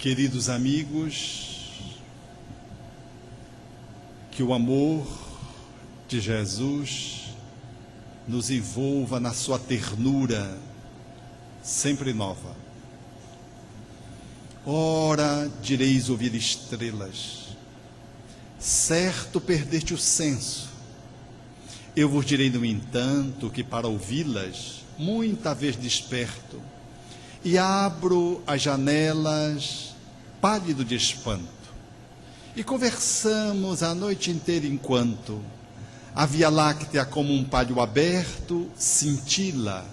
Queridos amigos, que o amor de Jesus nos envolva na sua ternura sempre nova. Ora, direis ouvir estrelas, certo perdeste o senso. Eu vos direi, no entanto, que para ouvi-las, muita vez desperto, e abro as janelas, pálido de espanto, e conversamos a noite inteira enquanto a Via Láctea, como um palho aberto, cintila,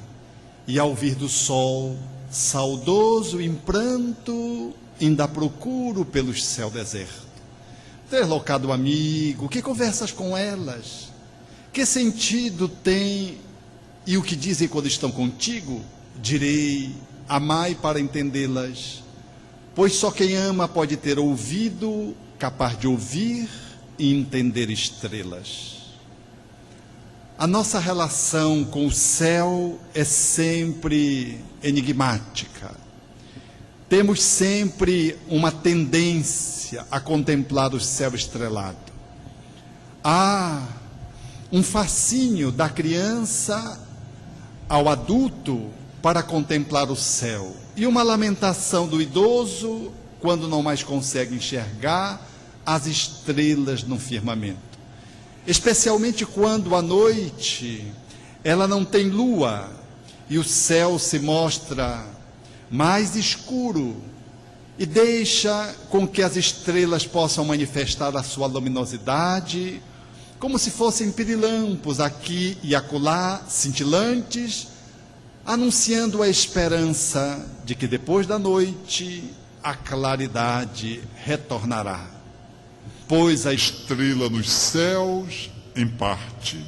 e ao vir do sol, saudoso em pranto, ainda procuro pelos céu deserto. Deslocado amigo, que conversas com elas? Que sentido tem e o que dizem quando estão contigo? Direi, amai para entendê-las, pois só quem ama pode ter ouvido capaz de ouvir e entender estrelas. A nossa relação com o céu é sempre enigmática. Temos sempre uma tendência a contemplar o céu estrelado. Há um fascínio da criança ao adulto para contemplar o céu, e uma lamentação do idoso quando não mais consegue enxergar as estrelas no firmamento, especialmente quando à noite ela não tem lua e o céu se mostra mais escuro e deixa com que as estrelas possam manifestar a sua luminosidade, como se fossem pirilampos aqui e acolá, cintilantes, anunciando a esperança de que depois da noite a claridade retornará. Pois a estrela nos céus, em parte,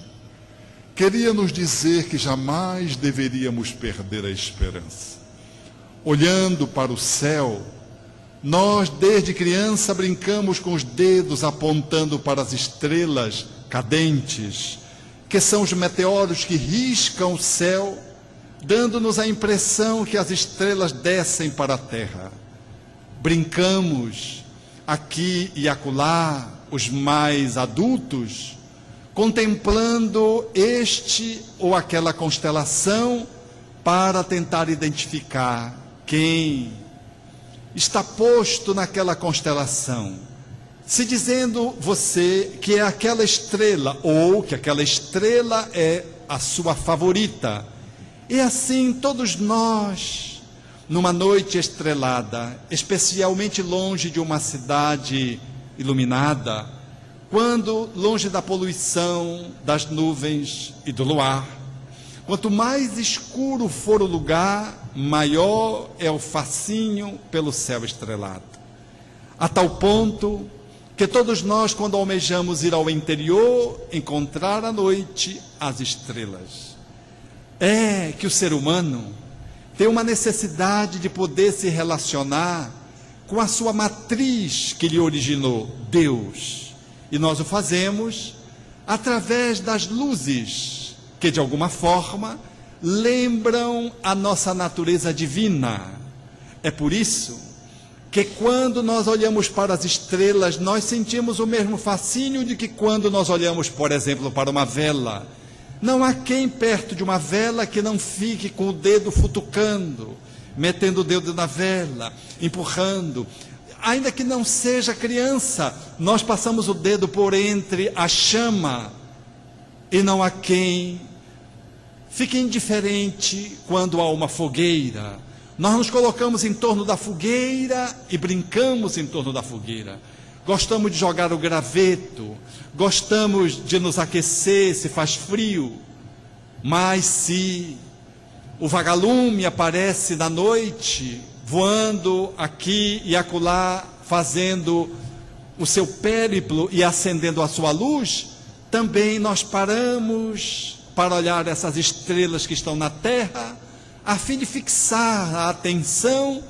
queria nos dizer que jamais deveríamos perder a esperança. Olhando para o céu, nós desde criança brincamos com os dedos apontando para as estrelas cadentes, que são os meteoros que riscam o céu, dando-nos a impressão que as estrelas descem para a terra. Brincamos aqui e acolá, os mais adultos, contemplando este ou aquela constelação para tentar identificar quem está posto naquela constelação, se dizendo você que é aquela estrela, ou que aquela estrela é a sua favorita. E assim todos nós, numa noite estrelada, especialmente longe de uma cidade iluminada, quando longe da poluição, das nuvens e do luar, quanto mais escuro for o lugar, maior é o fascínio pelo céu estrelado. A tal ponto que todos nós, quando almejamos ir ao interior, encontrar à noite as estrelas, é que o ser humano tem uma necessidade de poder se relacionar com a sua matriz que lhe originou, Deus. E nós o fazemos através das luzes que, de alguma forma, lembram a nossa natureza divina. É por isso que quando nós olhamos para as estrelas, nós sentimos o mesmo fascínio de que quando nós olhamos, por exemplo, para uma vela. Não há quem perto de uma vela que não fique com o dedo futucando, metendo o dedo na vela, empurrando. Ainda que não seja criança, nós passamos o dedo por entre a chama, e não há quem fique indiferente quando há uma fogueira. Nós nos colocamos em torno da fogueira e brincamos em torno da fogueira. Gostamos de jogar o graveto, gostamos de nos aquecer se faz frio, mas se o vagalume aparece na noite, voando aqui e acolá, fazendo o seu périplo e acendendo a sua luz, também nós paramos para olhar essas estrelas que estão na terra, a fim de fixar a atenção,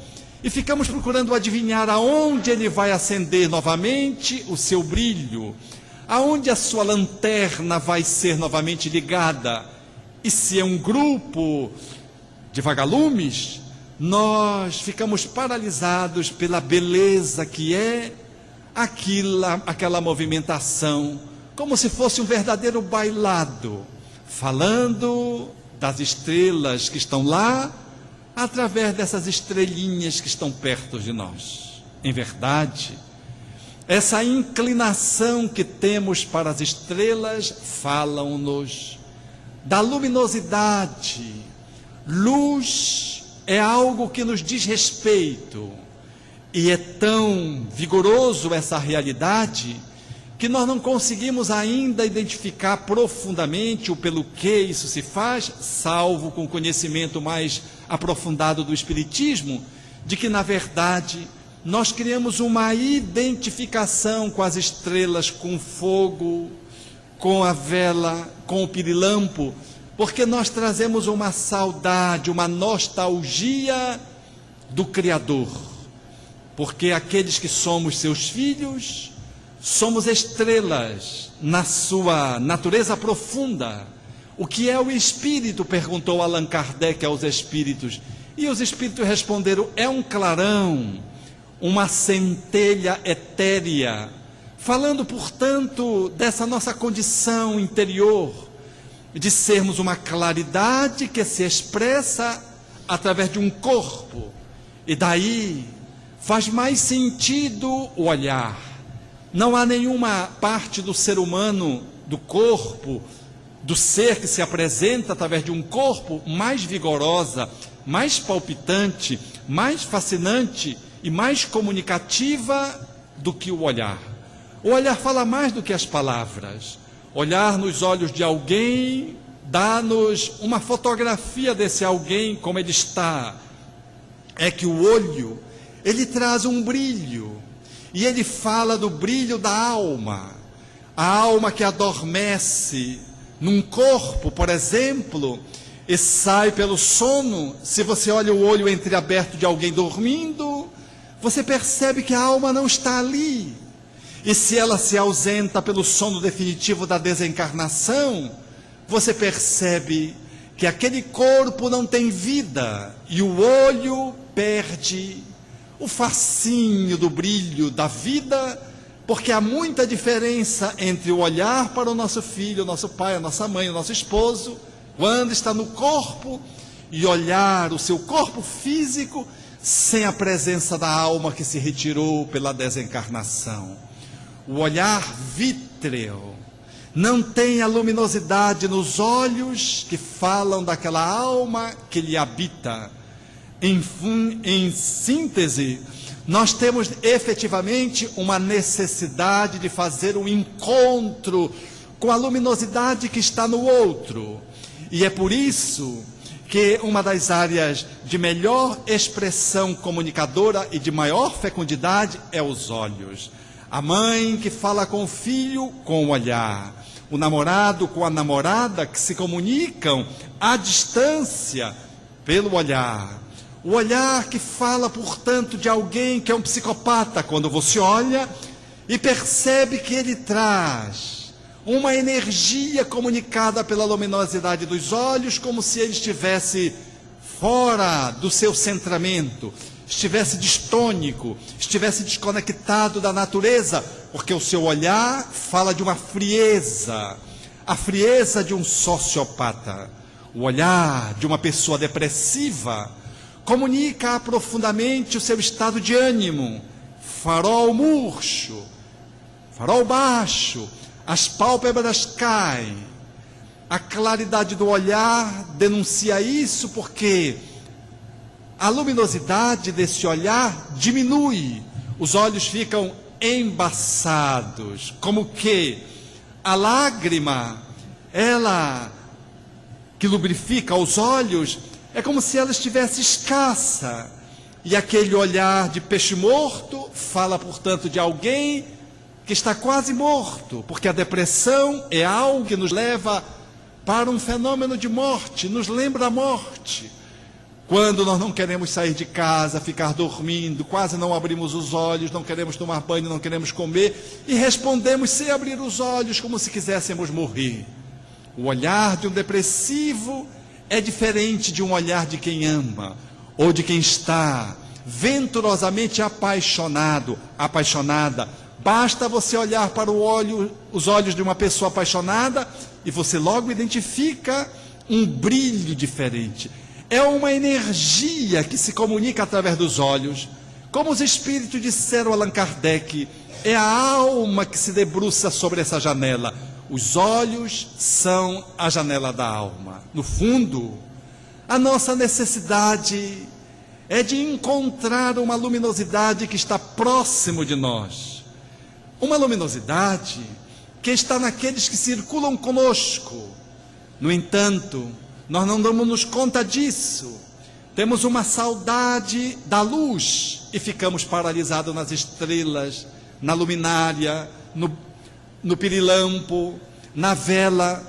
e ficamos procurando adivinhar aonde ele vai acender novamente o seu brilho, aonde a sua lanterna vai ser novamente ligada. E se é um grupo de vagalumes, nós ficamos paralisados pela beleza que é aquela movimentação, como se fosse um verdadeiro bailado, falando das estrelas que estão lá, através dessas estrelinhas que estão perto de nós. Em verdade, essa inclinação que temos para as estrelas falam-nos da luminosidade. Luz é algo que nos diz respeito, e é tão vigoroso essa realidade que nós não conseguimos ainda identificar profundamente o pelo que isso se faz, salvo com o conhecimento mais aprofundado do Espiritismo, de que na verdade nós criamos uma identificação com as estrelas, com o fogo, com a vela, com o pirilampo, porque nós trazemos uma saudade, uma nostalgia do Criador, porque aqueles que somos seus filhos, somos estrelas na sua natureza profunda. O que é o Espírito? Perguntou Allan Kardec aos Espíritos, e os Espíritos responderam: é um clarão, uma centelha etérea, falando, portanto, dessa nossa condição interior, de sermos uma claridade que se expressa através de um corpo, e daí faz mais sentido o olhar. Não há nenhuma parte do ser humano, do corpo, do ser que se apresenta através de um corpo mais vigorosa, mais palpitante, mais fascinante e mais comunicativa do que o olhar. O olhar fala mais do que as palavras. Olhar nos olhos de alguém dá-nos uma fotografia desse alguém, como ele está. É que o olho, ele traz um brilho, e ele fala do brilho da alma. A alma que adormece num corpo, por exemplo, e sai pelo sono. Se você olha o olho entreaberto de alguém dormindo, você percebe que a alma não está ali. E se ela se ausenta pelo sono definitivo da desencarnação, você percebe que aquele corpo não tem vida, e o olho perde o fascínio do brilho da vida, porque há muita diferença entre o olhar para o nosso filho, o nosso pai, a nossa mãe, o nosso esposo, quando está no corpo, e olhar o seu corpo físico sem a presença da alma que se retirou pela desencarnação. O olhar vítreo não tem a luminosidade nos olhos que falam daquela alma que lhe habita. Em síntese, nós temos efetivamente uma necessidade de fazer um encontro com a luminosidade que está no outro. E é por isso que uma das áreas de melhor expressão comunicadora e de maior fecundidade é os olhos. A mãe que fala com o filho com o olhar, o namorado com a namorada que se comunicam à distância pelo olhar. O olhar que fala, portanto, de alguém que é um psicopata, quando você olha e percebe que ele traz uma energia comunicada pela luminosidade dos olhos, como se ele estivesse fora do seu centramento, estivesse distônico, estivesse desconectado da natureza, porque o seu olhar fala de uma frieza, a frieza de um sociopata. O olhar de uma pessoa depressiva comunica profundamente o seu estado de ânimo, farol murcho, farol baixo, as pálpebras caem. A claridade do olhar denuncia isso, porque a luminosidade desse olhar diminui, os olhos ficam embaçados, como que a lágrima, ela que lubrifica os olhos, é como se ela estivesse escassa, e aquele olhar de peixe morto fala, portanto, de alguém que está quase morto, porque a depressão é algo que nos leva para um fenômeno de morte, nos lembra a morte. Quando nós não queremos sair de casa, ficar dormindo, quase não abrimos os olhos, não queremos tomar banho, não queremos comer, e respondemos sem abrir os olhos, como se quiséssemos morrer. O olhar de um depressivo é diferente de um olhar de quem ama. ou de quem está venturosamente apaixonado, apaixonada. Basta você olhar para os olhos de uma pessoa apaixonada e você logo identifica um brilho diferente. É uma energia que se comunica através dos olhos. Como os espíritos disseram a Allan Kardec, é a alma que se debruça sobre essa janela. Os olhos são a janela da alma. No fundo, a nossa necessidade é de encontrar uma luminosidade que está próximo de nós. Uma luminosidade que está naqueles que circulam conosco. No entanto, nós não damos conta disso. Temos uma saudade da luz e ficamos paralisados nas estrelas, na luminária, no pirilampo, na vela.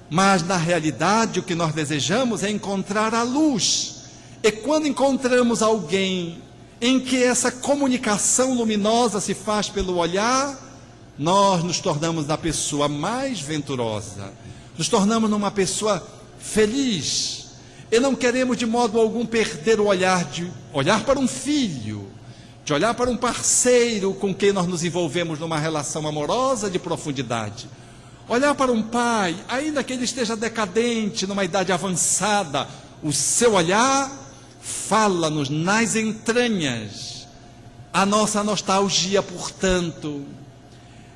Mas na realidade o que nós desejamos é encontrar a luz. E quando encontramos alguém em que essa comunicação luminosa se faz pelo olhar, nós nos tornamos a pessoa mais venturosa, nos tornamos uma pessoa feliz, e não queremos de modo algum perder o olhar de olhar para um filho, de olhar para um parceiro com quem nós nos envolvemos numa relação amorosa de profundidade, olhar para um pai, ainda que ele esteja decadente, numa idade avançada, o seu olhar fala-nos nas entranhas. A nossa nostalgia, portanto,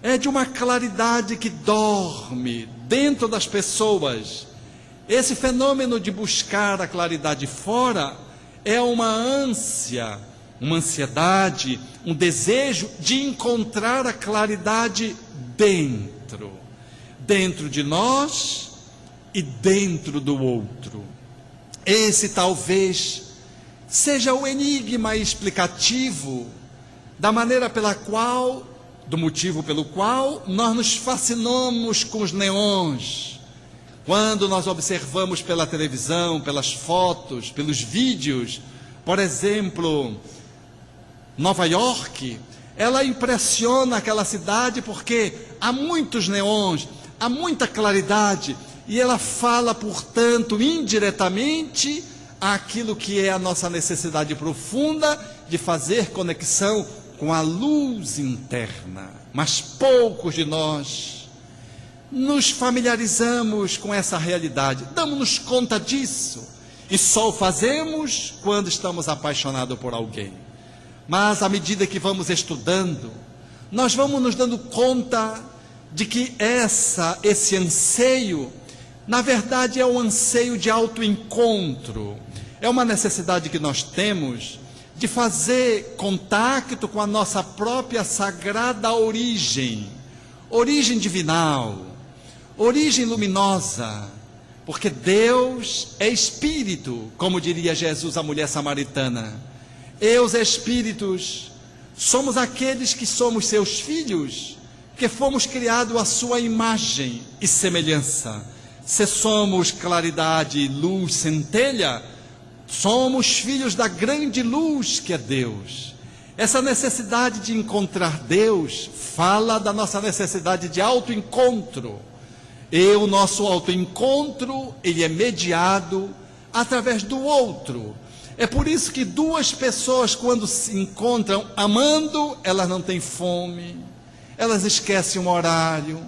é de uma claridade que dorme dentro das pessoas. Esse fenômeno de buscar a claridade fora é uma ânsia, uma ansiedade, um desejo de encontrar a claridade dentro de nós e dentro do outro. Esse talvez seja o enigma explicativo da maneira pela qual, do motivo pelo qual nós nos fascinamos com os neons. Quando nós observamos pela televisão, pelas fotos, pelos vídeos, por exemplo, Nova York, ela impressiona aquela cidade porque há muitos neons, há muita claridade, e ela fala, portanto, indiretamente, aquilo que é a nossa necessidade profunda de fazer conexão com a luz interna. Mas poucos de nós nos familiarizamos com essa realidade, damos-nos conta disso, e só o fazemos quando estamos apaixonados por alguém. Mas à medida que vamos estudando, nós vamos nos dando conta de que esse anseio, na verdade, é um anseio de autoencontro. É uma necessidade que nós temos de fazer contato com a nossa própria sagrada origem, origem divinal, origem luminosa, porque Deus é espírito, como diria Jesus à mulher samaritana. E os espíritos somos aqueles que somos seus filhos, que fomos criados à sua imagem e semelhança. Se somos claridade, luz, centelha, somos filhos da grande luz que é Deus. Essa necessidade de encontrar Deus fala da nossa necessidade de autoencontro. E o nosso autoencontro, ele é mediado através do outro. É por isso que duas pessoas, quando se encontram amando, elas não têm fome, elas esquecem um horário.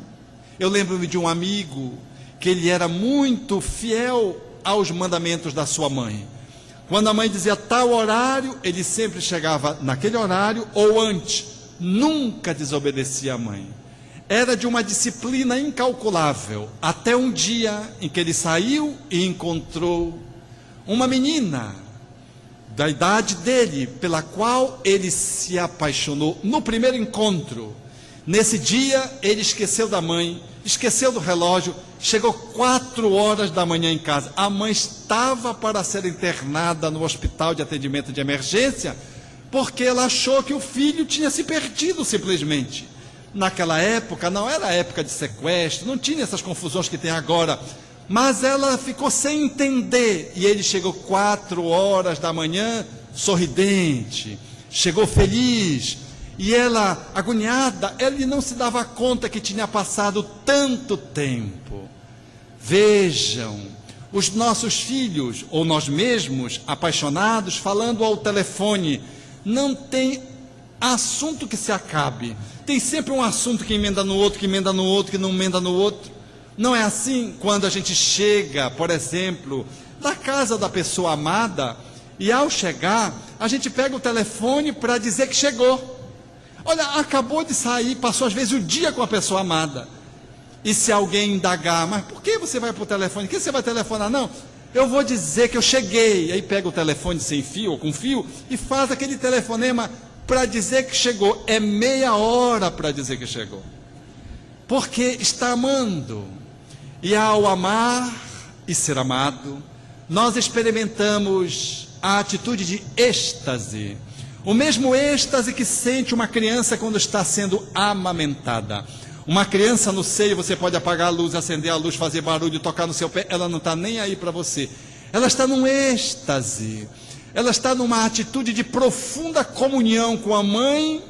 Eu lembro-me de um amigo que ele era muito fiel aos mandamentos da sua mãe. Quando a mãe dizia tal horário, ele sempre chegava naquele horário ou antes, nunca desobedecia a mãe. Era de uma disciplina incalculável, até um dia em que ele saiu e encontrou uma menina da idade dele, pela qual ele se apaixonou no primeiro encontro. Nesse dia ele esqueceu da mãe, esqueceu do relógio, chegou 4 horas da manhã em casa. A mãe estava para ser internada no hospital de atendimento de emergência, porque ela achou que o filho tinha se perdido simplesmente. Naquela época, não era época de sequestro, não tinha essas confusões que tem agora, mas ela ficou sem entender, e ele chegou 4 horas da manhã, sorridente, chegou feliz, e ela, agoniada, ele não se dava conta que tinha passado tanto tempo. Vejam, os nossos filhos, ou nós mesmos, apaixonados, falando ao telefone. Não tem assunto que se acabe. Tem sempre um assunto que emenda no outro, que emenda no outro, que não emenda no outro. Não é assim quando a gente chega, por exemplo, da casa da pessoa amada, e ao chegar, a gente pega o telefone para dizer que chegou. Olha, acabou de sair, passou às vezes o dia com a pessoa amada. E se alguém indagar, mas por que você vai para o telefone? Por que você vai telefonar? Não, eu vou dizer que eu cheguei. Aí pega o telefone sem fio ou com fio e faz aquele telefonema para dizer que chegou. É meia hora para dizer que chegou. Porque está amando. E ao amar e ser amado, nós experimentamos a atitude de êxtase. O mesmo êxtase que sente uma criança quando está sendo amamentada. Uma criança no seio, você pode apagar a luz, acender a luz, fazer barulho, tocar no seu pé, ela não está nem aí para você. Ela está num êxtase. Ela está numa atitude de profunda comunhão com a mãe,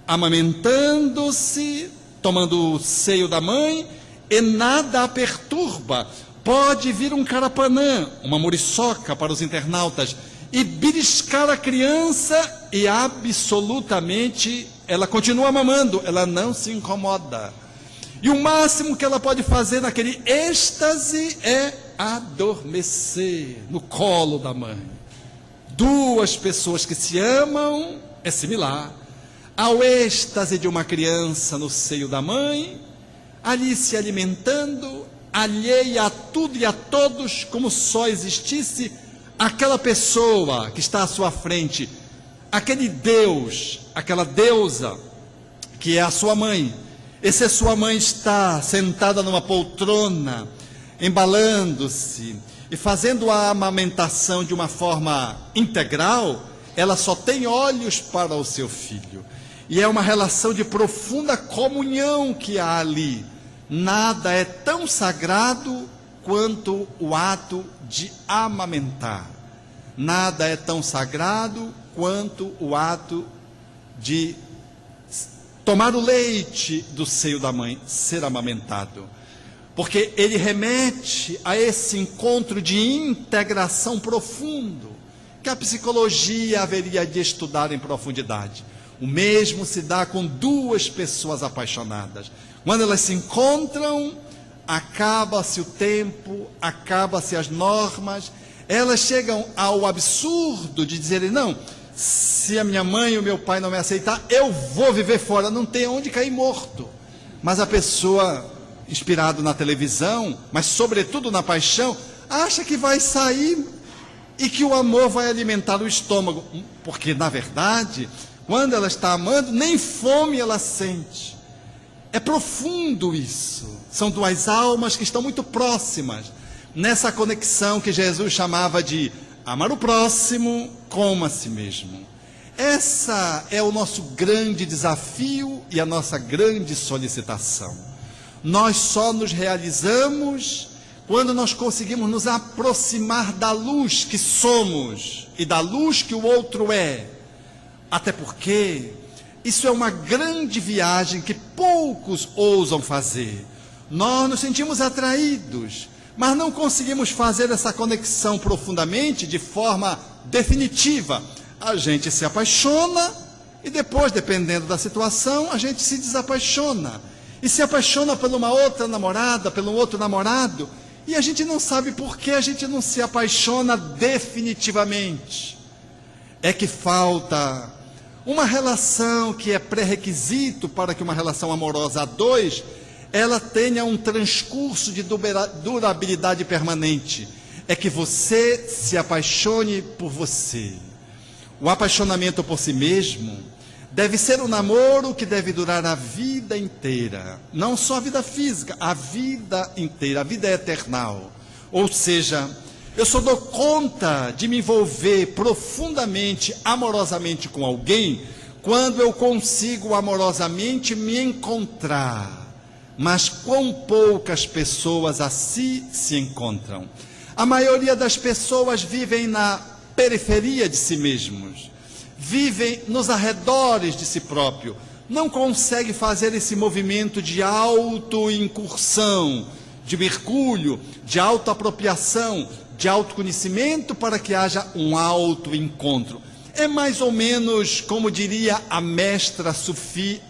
amamentando-se, tomando o seio da mãe, e nada a perturba. Pode vir um carapanã, uma muriçoca para os internautas, e beliscar a criança, e absolutamente ela continua mamando, ela não se incomoda. E o máximo que ela pode fazer naquele êxtase é adormecer no colo da mãe. Duas pessoas que se amam é similar ao êxtase de uma criança no seio da mãe, ali se alimentando, alheia a tudo e a todos, como só existisse aquela pessoa que está à sua frente, aquele Deus, aquela deusa que é a sua mãe. E se a sua mãe está sentada numa poltrona, embalando-se e fazendo a amamentação de uma forma integral, ela só tem olhos para o seu filho. E é uma relação de profunda comunhão que há ali. Nada é tão sagrado quanto o ato de amamentar. Nada é tão sagrado quanto o ato de tomar o leite do seio da mãe, ser amamentado. Porque ele remete a esse encontro de integração profundo, que a psicologia haveria de estudar em profundidade. O mesmo se dá com duas pessoas apaixonadas. Quando elas se encontram, acaba-se o tempo, acaba-se as normas, elas chegam ao absurdo de dizerem, não, se a minha mãe e o meu pai não me aceitar, eu vou viver fora, não tem onde cair morto. Mas a pessoa, inspirado na televisão, mas sobretudo na paixão, acha que vai sair e que o amor vai alimentar o estômago, porque na verdade, quando ela está amando, nem fome ela sente. É profundo isso. São duas almas que estão muito próximas, nessa conexão que Jesus chamava de amar o próximo como a si mesmo. Essa é o nosso grande desafio e a nossa grande solicitação. Nós só nos realizamos quando nós conseguimos nos aproximar da luz que somos e da luz que o outro é. Até porque isso é uma grande viagem que poucos ousam fazer. Nós nos sentimos atraídos, mas não conseguimos fazer essa conexão profundamente, de forma definitiva. A gente se apaixona e depois, dependendo da situação, a gente se desapaixona. E se apaixona por uma outra namorada, pelo outro namorado, e a gente não sabe por que a gente não se apaixona definitivamente. É que falta uma relação que é pré-requisito para que uma relação amorosa a dois, ela tenha um transcurso de durabilidade permanente. É que você se apaixone por você. O apaixonamento por si mesmo deve ser um namoro que deve durar a vida inteira. Não só a vida física, a vida inteira, a vida eternal. Ou seja, eu só dou conta de me envolver profundamente, amorosamente com alguém, quando eu consigo amorosamente me encontrar. Mas quão poucas pessoas assim se encontram. A maioria das pessoas vivem na periferia de si mesmos, vivem nos arredores de si próprio, não consegue fazer esse movimento de auto-incursão, de mergulho, de autoapropriação, de autoconhecimento, para que haja um autoencontro. É mais ou menos como diria a mestra Sufi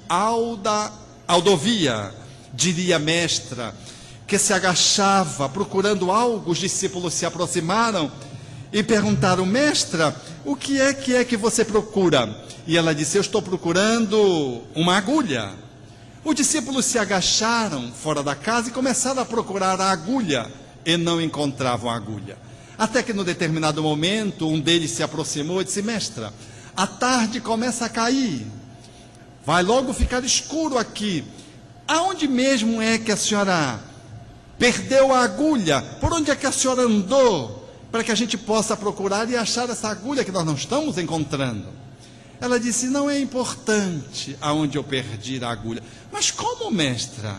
Aldovia, diria a mestra, que se agachava procurando algo. Os discípulos se aproximaram e perguntaram: mestra, o que é que você procura? E ela disse: eu estou procurando uma agulha. Os discípulos se agacharam fora da casa e começaram a procurar a agulha, e não encontravam a agulha. Até que, num determinado momento, um deles se aproximou e disse: mestra, a tarde começa a cair, vai logo ficar escuro aqui. Aonde mesmo é que a senhora perdeu a agulha? Por onde é que a senhora andou, para que a gente possa procurar e achar essa agulha que nós não estamos encontrando? Ela disse: não é importante aonde eu perdi a agulha. Mas como, mestra?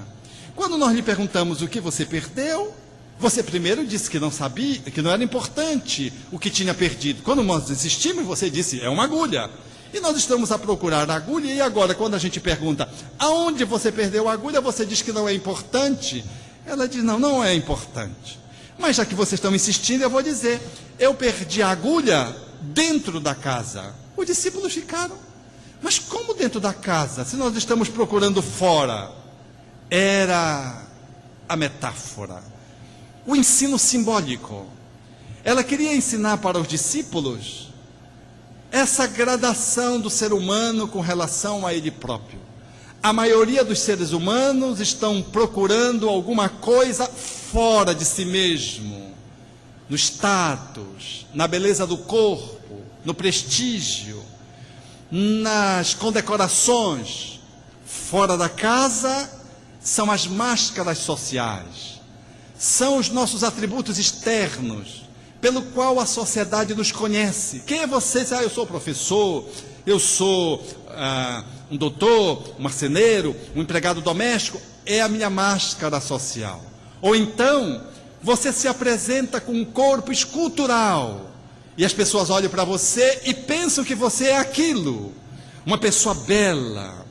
Quando nós lhe perguntamos o que você perdeu, você primeiro disse que não sabia, que não era importante o que tinha perdido. Quando nós insistimos, você disse: é uma agulha. E nós estamos a procurar a agulha, e agora, quando a gente pergunta aonde você perdeu a agulha, você diz que não é importante. Ela diz: não, não é importante. Mas já que vocês estão insistindo, eu vou dizer: eu perdi a agulha dentro da casa. Os discípulos ficaram: mas como dentro da casa, se nós estamos procurando fora? Era a metáfora, o ensino simbólico. Ela queria ensinar para os discípulos essa gradação do ser humano com relação a ele próprio. A maioria dos seres humanos estão procurando alguma coisa fora de si mesmo, no status, na beleza do corpo, no prestígio, nas condecorações. Fora da casa são as máscaras sociais, são os nossos atributos externos, pelo qual a sociedade nos conhece. Quem é você? Eu sou professor, eu sou um doutor, um marceneiro, um empregado doméstico. É a minha máscara social. Ou então, você se apresenta com um corpo escultural, e as pessoas olham para você e pensam que você é aquilo. Uma pessoa bela,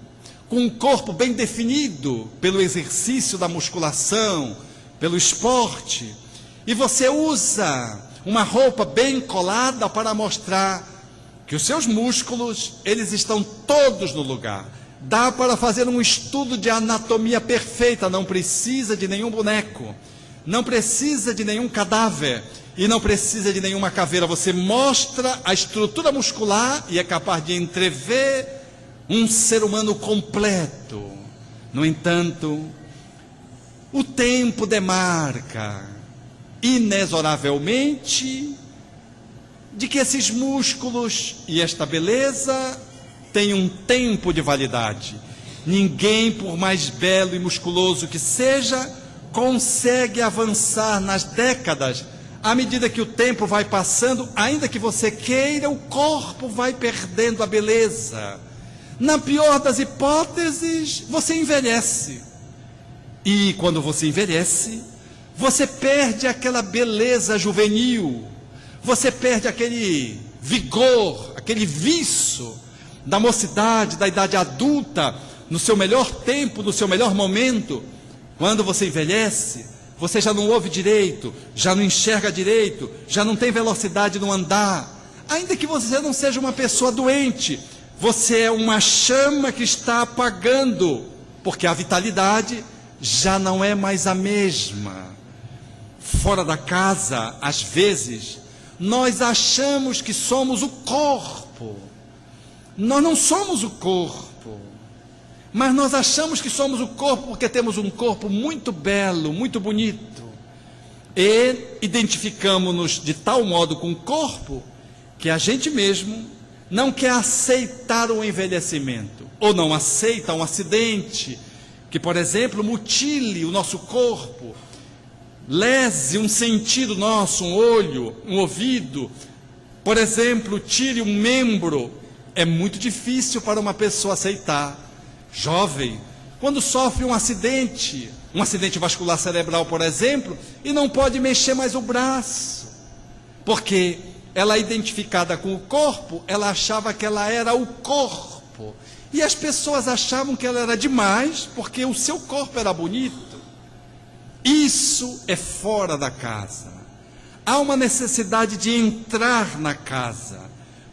com um corpo bem definido pelo exercício da musculação, pelo esporte. E você usa uma roupa bem colada para mostrar que os seus músculos, eles estão todos no lugar. Dá para fazer um estudo de anatomia perfeita, não precisa de nenhum boneco, não precisa de nenhum cadáver e não precisa de nenhuma caveira. Você mostra a estrutura muscular e é capaz de entrever um ser humano completo. No entanto, o tempo demarca inexoravelmente de que esses músculos e esta beleza têm um tempo de validade. Ninguém, por mais belo e musculoso que seja, consegue avançar nas décadas. À medida que o tempo vai passando, ainda que você queira, o corpo vai perdendo a beleza. Na pior das hipóteses, você envelhece. E quando você envelhece, você perde aquela beleza juvenil, você perde aquele vigor, aquele viço da mocidade, da idade adulta, no seu melhor tempo, no seu melhor momento. Quando você envelhece, você já não ouve direito, já não enxerga direito, já não tem velocidade no andar. Ainda que você não seja uma pessoa doente, você é uma chama que está apagando, porque a vitalidade já não é mais a mesma. Fora da casa, às vezes, nós achamos que somos o corpo. Nós não somos o corpo, mas nós achamos que somos o corpo porque temos um corpo muito belo, muito bonito. E identificamos-nos de tal modo com o corpo que a gente mesmo não quer aceitar o envelhecimento, ou não aceita um acidente que, por exemplo, mutile o nosso corpo, lese um sentido nosso, um olho, um ouvido, por exemplo, tire um membro. É muito difícil para uma pessoa aceitar. Jovem, quando sofre um acidente vascular cerebral, por exemplo, e não pode mexer mais o braço, porque ela, identificada com o corpo, ela achava que ela era o corpo, e as pessoas achavam que ela era demais, porque o seu corpo era bonito. Isso é fora da casa. Há uma necessidade de entrar na casa,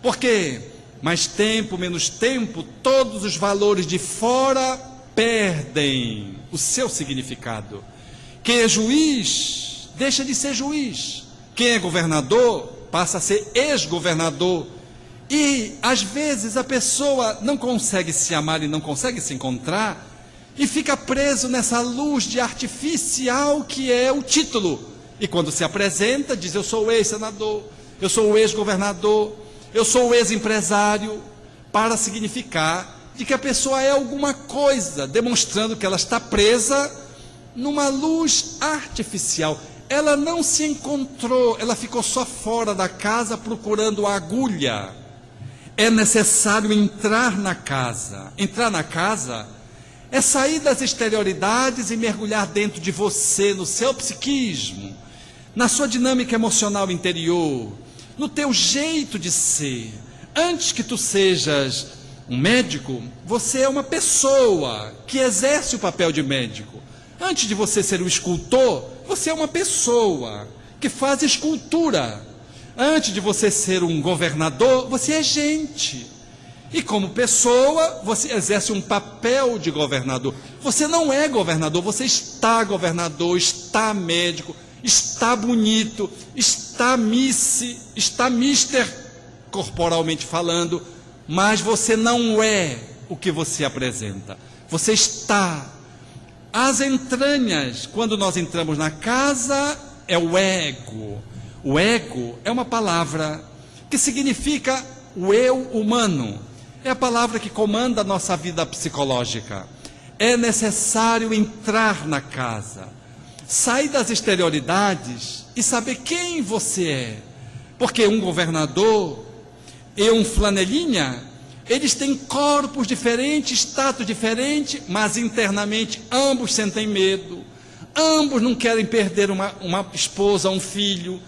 porque mais tempo, menos tempo, todos os valores de fora perdem o seu significado. Quem é juiz deixa de ser juiz. Quem é governador passa a ser ex-governador. E às vezes a pessoa não consegue se amar e não consegue se encontrar e fica preso nessa luz de artificial que é o título. E quando se apresenta, diz: eu sou o ex-senador, eu sou o ex-governador, eu sou o ex-empresário, para significar de que a pessoa é alguma coisa, demonstrando que ela está presa numa luz artificial. Ela não se encontrou, ela ficou só fora da casa procurando a agulha. É necessário entrar na casa. Entrar na casa é sair das exterioridades e mergulhar dentro de você, no seu psiquismo, na sua dinâmica emocional interior, no teu jeito de ser. Antes que tu sejas um médico, você é uma pessoa que exerce o papel de médico. Antes de você ser um escultor, você é uma pessoa que faz escultura. Antes de você ser um governador, você é gente. E como pessoa, você exerce um papel de governador. Você não é governador, você está governador, está médico, está bonito, está está mister, corporalmente falando, mas você não é o que você apresenta. Você está. As entranhas, quando nós entramos na casa, é o ego. O ego é uma palavra que significa o eu humano. É a palavra que comanda a nossa vida psicológica. É necessário entrar na casa, sair das exterioridades e saber quem você é. Porque um governador e um flanelinha, eles têm corpos diferentes, status diferente, mas internamente ambos sentem medo, ambos não querem perder uma esposa, um filho,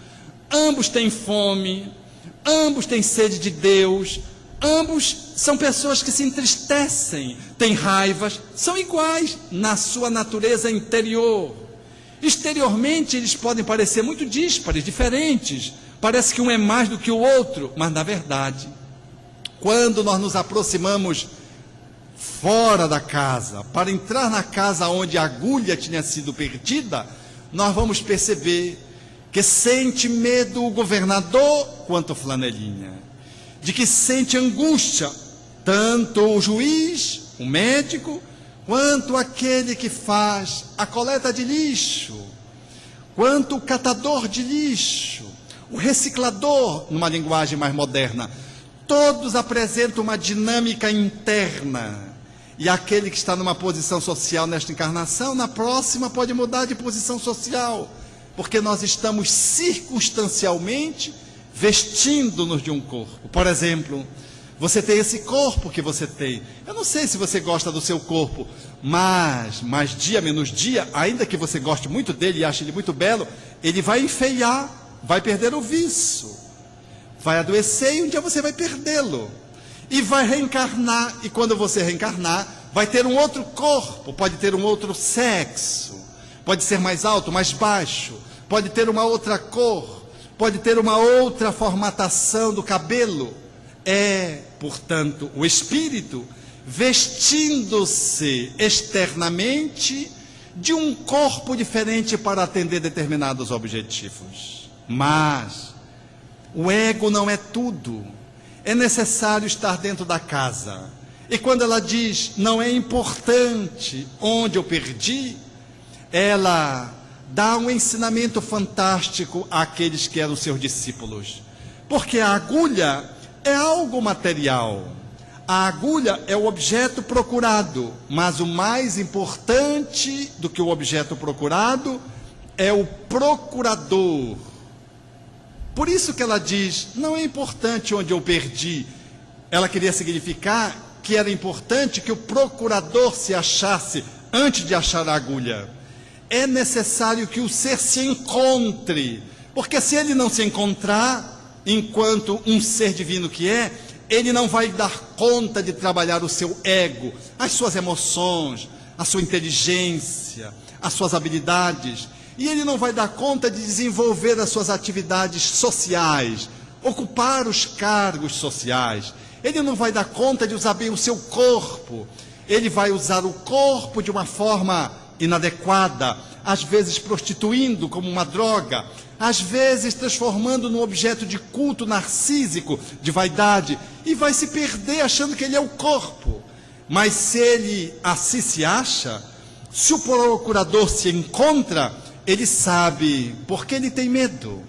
ambos têm fome, ambos têm sede de Deus, ambos são pessoas que se entristecem, têm raivas, são iguais na sua natureza interior. Exteriormente eles podem parecer muito díspares, diferentes, parece que um é mais do que o outro, mas na verdade, quando nós nos aproximamos fora da casa, para entrar na casa onde a agulha tinha sido perdida, nós vamos perceber que sente medo o governador quanto a flanelinha, de que sente angústia tanto o juiz, o médico, quanto aquele que faz a coleta de lixo, quanto o catador de lixo, o reciclador, numa linguagem mais moderna. Todos apresentam uma dinâmica interna. E aquele que está numa posição social nesta encarnação, na próxima pode mudar de posição social, porque nós estamos circunstancialmente vestindo-nos de um corpo. Por exemplo, você tem esse corpo que você tem. Eu não sei se você gosta do seu corpo, mas mais dia menos dia, ainda que você goste muito dele e ache ele muito belo, ele vai enfeiar, vai perder o viço, vai adoecer e um dia você vai perdê-lo. E vai reencarnar, e quando você reencarnar, vai ter um outro corpo, pode ter um outro sexo, pode ser mais alto, mais baixo, pode ter uma outra cor, pode ter uma outra formatação do cabelo. É, portanto, o espírito vestindo-se externamente de um corpo diferente para atender determinados objetivos. Mas o ego não é tudo. É necessário estar dentro da casa. E quando ela diz, não é importante onde eu perdi, ela dá um ensinamento fantástico àqueles que eram seus discípulos. Porque a agulha é algo material. A agulha é o objeto procurado, mas o mais importante do que o objeto procurado é o procurador. Por isso que ela diz, não é importante onde eu perdi. Ela queria significar que era importante que o procurador se achasse antes de achar a agulha. É necessário que o ser se encontre, porque se ele não se encontrar, enquanto um ser divino que é, ele não vai dar conta de trabalhar o seu ego, as suas emoções, a sua inteligência, as suas habilidades, e ele não vai dar conta de desenvolver as suas atividades sociais, ocupar os cargos sociais. Ele não vai dar conta de usar bem o seu corpo. Ele vai usar o corpo de uma forma inadequada, às vezes prostituindo como uma droga, às vezes transformando num objeto de culto narcísico, de vaidade, e vai se perder achando que ele é o corpo. Mas se ele assim se acha, se o procurador se encontra, ele sabe porque ele tem medo,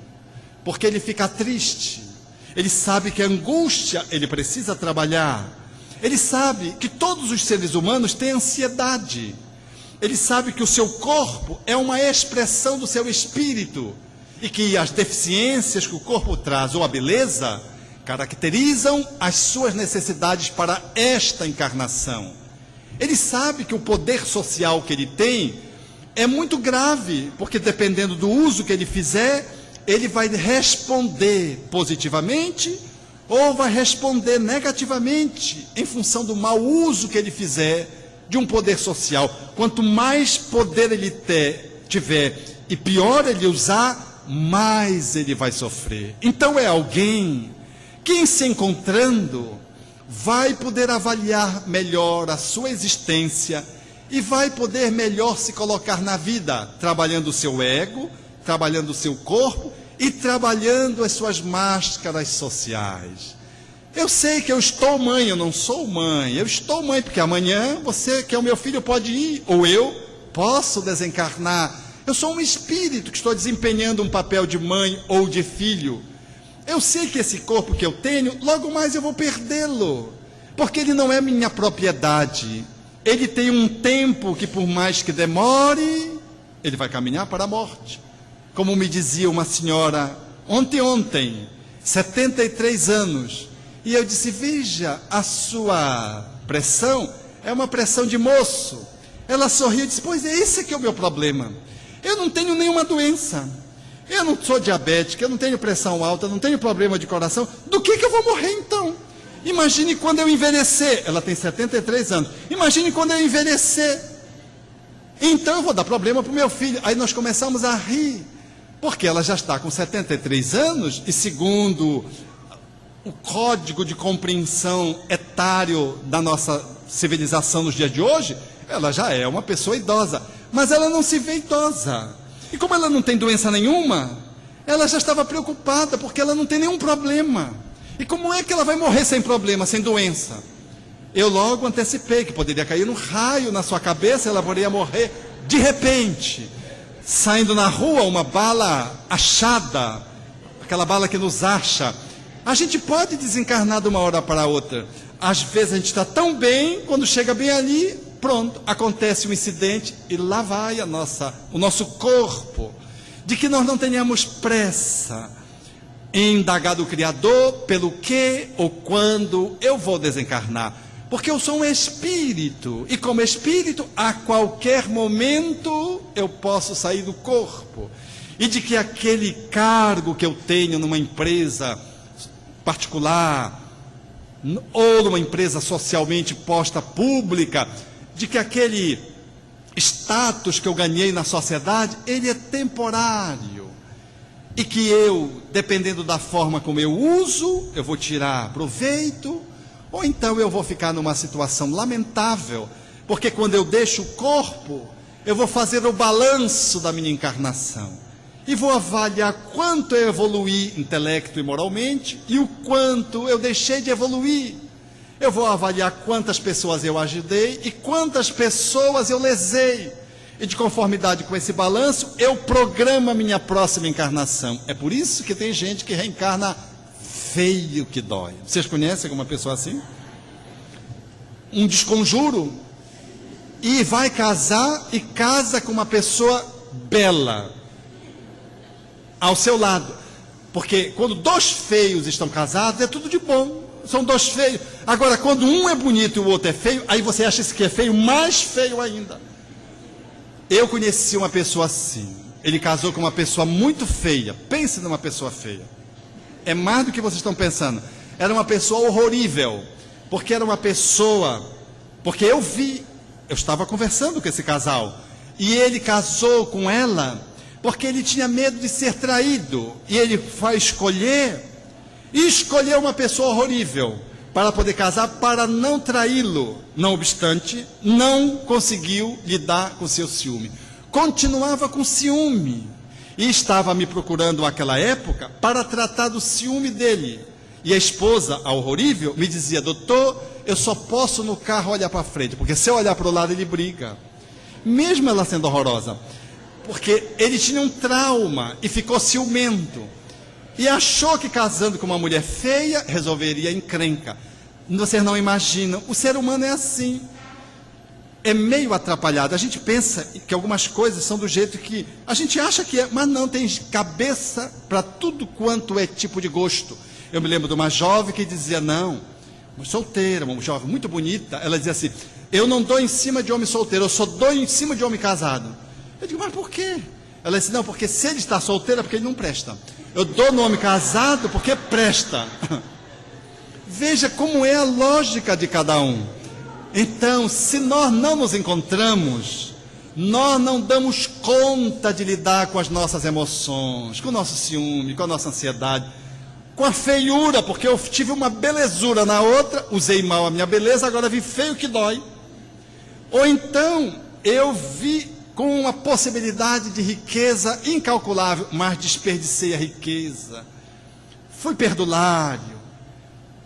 porque ele fica triste. Ele sabe que a angústia ele precisa trabalhar. Ele sabe que todos os seres humanos têm ansiedade. Ele sabe que o seu corpo é uma expressão do seu espírito e que as deficiências que o corpo traz, ou a beleza, caracterizam as suas necessidades para esta encarnação. Ele sabe que o poder social que ele tem é muito grave, porque dependendo do uso que ele fizer, ele vai responder positivamente ou vai responder negativamente em função do mau uso que ele fizer de um poder social. Quanto mais poder ele tiver e pior ele usar, mais ele vai sofrer. Então é alguém que, em se encontrando, vai poder avaliar melhor a sua existência e vai poder melhor se colocar na vida, trabalhando o seu ego, trabalhando o seu corpo e trabalhando as suas máscaras sociais. Eu sei que eu estou mãe, eu não sou mãe, eu estou mãe, porque amanhã você, que é o meu filho, pode ir, ou eu posso desencarnar. Eu sou um espírito que estou desempenhando um papel de mãe ou de filho. Eu sei que esse corpo que eu tenho, logo mais eu vou perdê-lo, porque ele não é minha propriedade. Ele tem um tempo que, por mais que demore, ele vai caminhar para a morte. Como me dizia uma senhora ontem, 73 anos, e eu disse: veja, a sua pressão é uma pressão de moço. Ela sorriu e disse: pois é, esse que é o meu problema. Eu não tenho nenhuma doença, eu não sou diabética, eu não tenho pressão alta, não tenho problema de coração. Do que eu vou morrer então? Imagine quando eu envelhecer. Ela tem 73 anos. Imagine quando eu envelhecer. Então eu vou dar problema para o meu filho. Aí nós começamos a rir, porque ela já está com 73 anos e, segundo o código de compreensão etário da nossa civilização nos dias de hoje, ela já é uma pessoa idosa. Mas ela não se vê idosa. E como ela não tem doença nenhuma, ela já estava preocupada, porque ela não tem nenhum problema. E como é que ela vai morrer sem problema, sem doença? Eu logo antecipei que poderia cair um raio na sua cabeça, ela poderia morrer de repente, saindo na rua, uma bala achada, aquela bala que nos acha. A gente pode desencarnar de uma hora para outra. Às vezes a gente está tão bem, quando chega bem ali, pronto, acontece um incidente e lá vai o nosso corpo. De que nós não tenhamos pressa em indagar do Criador pelo que ou quando eu vou desencarnar. Porque eu sou um espírito, e como espírito, a qualquer momento eu posso sair do corpo. E de que aquele cargo que eu tenho numa empresa particular, ou numa empresa socialmente posta pública, de que aquele status que eu ganhei na sociedade, ele é temporário. E que eu, dependendo da forma como eu uso, eu vou tirar proveito, ou então eu vou ficar numa situação lamentável, porque quando eu deixo o corpo, eu vou fazer o balanço da minha encarnação, e vou avaliar quanto eu evoluí intelecto e moralmente, e o quanto eu deixei de evoluir. Eu vou avaliar quantas pessoas eu ajudei, e quantas pessoas eu lesei. E de conformidade com esse balanço, eu programo a minha próxima encarnação. É por isso que tem gente que reencarna feio que dói. Vocês conhecem alguma pessoa assim? Um desconjuro, e vai casar, e casa com uma pessoa bela ao seu lado. Porque quando dois feios estão casados, é tudo de bom. São dois feios. Agora, quando um é bonito e o outro é feio, aí você acha esse que é feio mais feio ainda. Eu conheci uma pessoa assim. Ele casou com uma pessoa muito feia. Pense numa pessoa feia. É mais do que vocês estão pensando. Era uma pessoa horrível. Porque era uma pessoa... Porque eu vi eu estava conversando com esse casal, e ele casou com ela porque ele tinha medo de ser traído, e ele vai escolher uma pessoa horrível para poder casar, para não traí-lo. Não obstante, não conseguiu lidar com seu ciúme, continuava com ciúme, e estava me procurando naquela época para tratar do ciúme dele. E a esposa, a horrível, me dizia: doutor, eu só posso no carro olhar para frente, porque se eu olhar para o lado ele briga, mesmo ela sendo horrorosa, porque ele tinha um trauma e ficou ciumento, e achou que casando com uma mulher feia resolveria a encrenca. Vocês não imaginam, o ser humano é assim, é meio atrapalhado. A gente pensa que algumas coisas são do jeito que a gente acha que é, mas não, tem cabeça para tudo quanto é tipo de gosto. Eu me lembro de uma jovem que dizia: não, uma solteira, uma jovem muito bonita, ela dizia assim: eu não dou em cima de homem solteiro, eu só dou em cima de homem casado. Eu digo: mas por quê? Ela disse: não, porque se ele está solteiro é porque ele não presta. Eu dou no homem casado porque presta. Veja como é a lógica de cada um. Então, se nós não nos encontramos, nós não damos conta de lidar com as nossas emoções, com o nosso ciúme, com a nossa ansiedade, com a feiura, porque eu tive uma belezura na outra, usei mal a minha beleza, agora vi feio que dói. Ou então, eu vi com uma possibilidade de riqueza incalculável, mas desperdicei a riqueza, fui perdulário,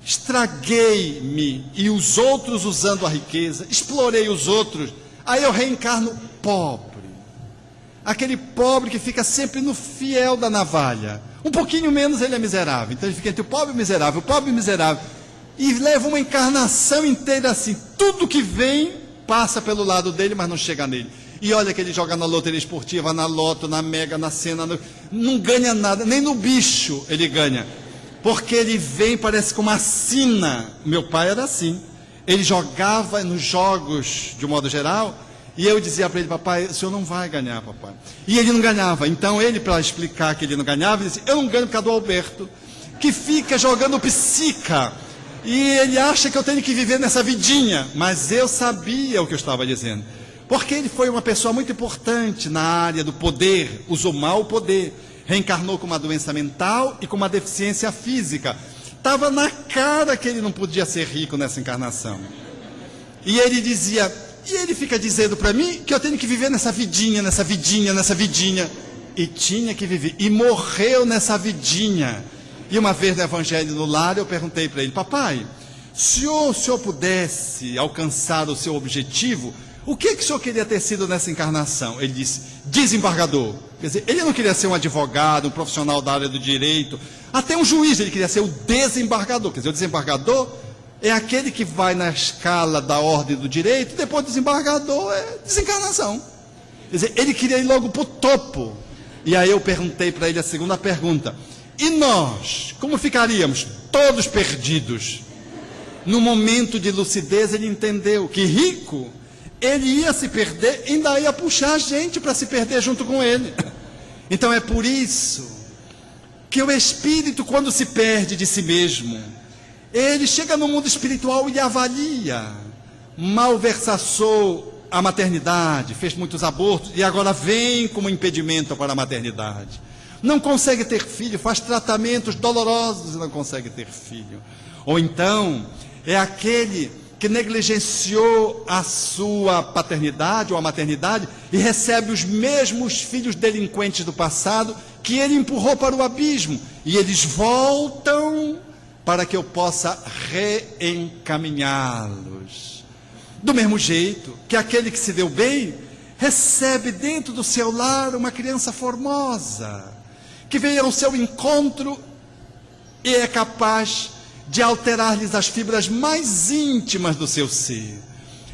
estraguei-me, e os outros usando a riqueza, explorei os outros, aí eu reencarno pobre, aquele pobre que fica sempre no fiel da navalha, um pouquinho menos ele é miserável, então ele fica entre o pobre e miserável, e leva uma encarnação inteira assim, tudo que vem passa pelo lado dele, mas não chega nele. E olha que ele joga na loteria esportiva, na loto, na mega, na cena, não ganha nada, nem no bicho ele ganha, porque ele vem, parece com uma sina. Meu pai era assim, ele jogava nos jogos de um modo geral, e eu dizia para ele: papai, o senhor não vai ganhar, papai. E ele não ganhava, então ele, para explicar que ele não ganhava, ele disse: eu não ganho por causa do Alberto, que fica jogando psica, e ele acha que eu tenho que viver nessa vidinha. Mas eu sabia o que eu estava dizendo, porque ele foi uma pessoa muito importante na área do poder, usou mal o poder, reencarnou com uma doença mental e com uma deficiência física. Estava na cara que ele não podia ser rico nessa encarnação. E ele dizia, e ele fica dizendo para mim que eu tenho que viver nessa vidinha, nessa vidinha, nessa vidinha. E tinha que viver, e morreu nessa vidinha. E uma vez no Evangelho no Lar, eu perguntei para ele: papai, se o senhor pudesse alcançar o seu objetivo, o que o senhor queria ter sido nessa encarnação? Ele disse: desembargador. Quer dizer, ele não queria ser um advogado, um profissional da área do direito, até um juiz, ele queria ser o desembargador. Quer dizer, o desembargador é aquele que vai na escala da ordem do direito, e depois do desembargador é desencarnação. Quer dizer, ele queria ir logo para o topo. E aí eu perguntei para ele a segunda pergunta: e nós, como ficaríamos? Todos perdidos. No momento de lucidez ele entendeu que rico, ele ia se perder, ainda ia puxar a gente para se perder junto com ele. Então é por isso que o espírito, quando se perde de si mesmo, ele chega no mundo espiritual e avalia: malversaçou a maternidade, fez muitos abortos e agora vem como impedimento para a maternidade. Não consegue ter filho, faz tratamentos dolorosos e não consegue ter filho. Ou então é aquele que negligenciou a sua paternidade ou a maternidade e recebe os mesmos filhos delinquentes do passado que ele empurrou para o abismo, e eles voltam para que eu possa reencaminhá-los. Do mesmo jeito que aquele que se deu bem recebe dentro do seu lar uma criança formosa, que veio ao seu encontro e é capaz de alterar-lhes as fibras mais íntimas do seu ser.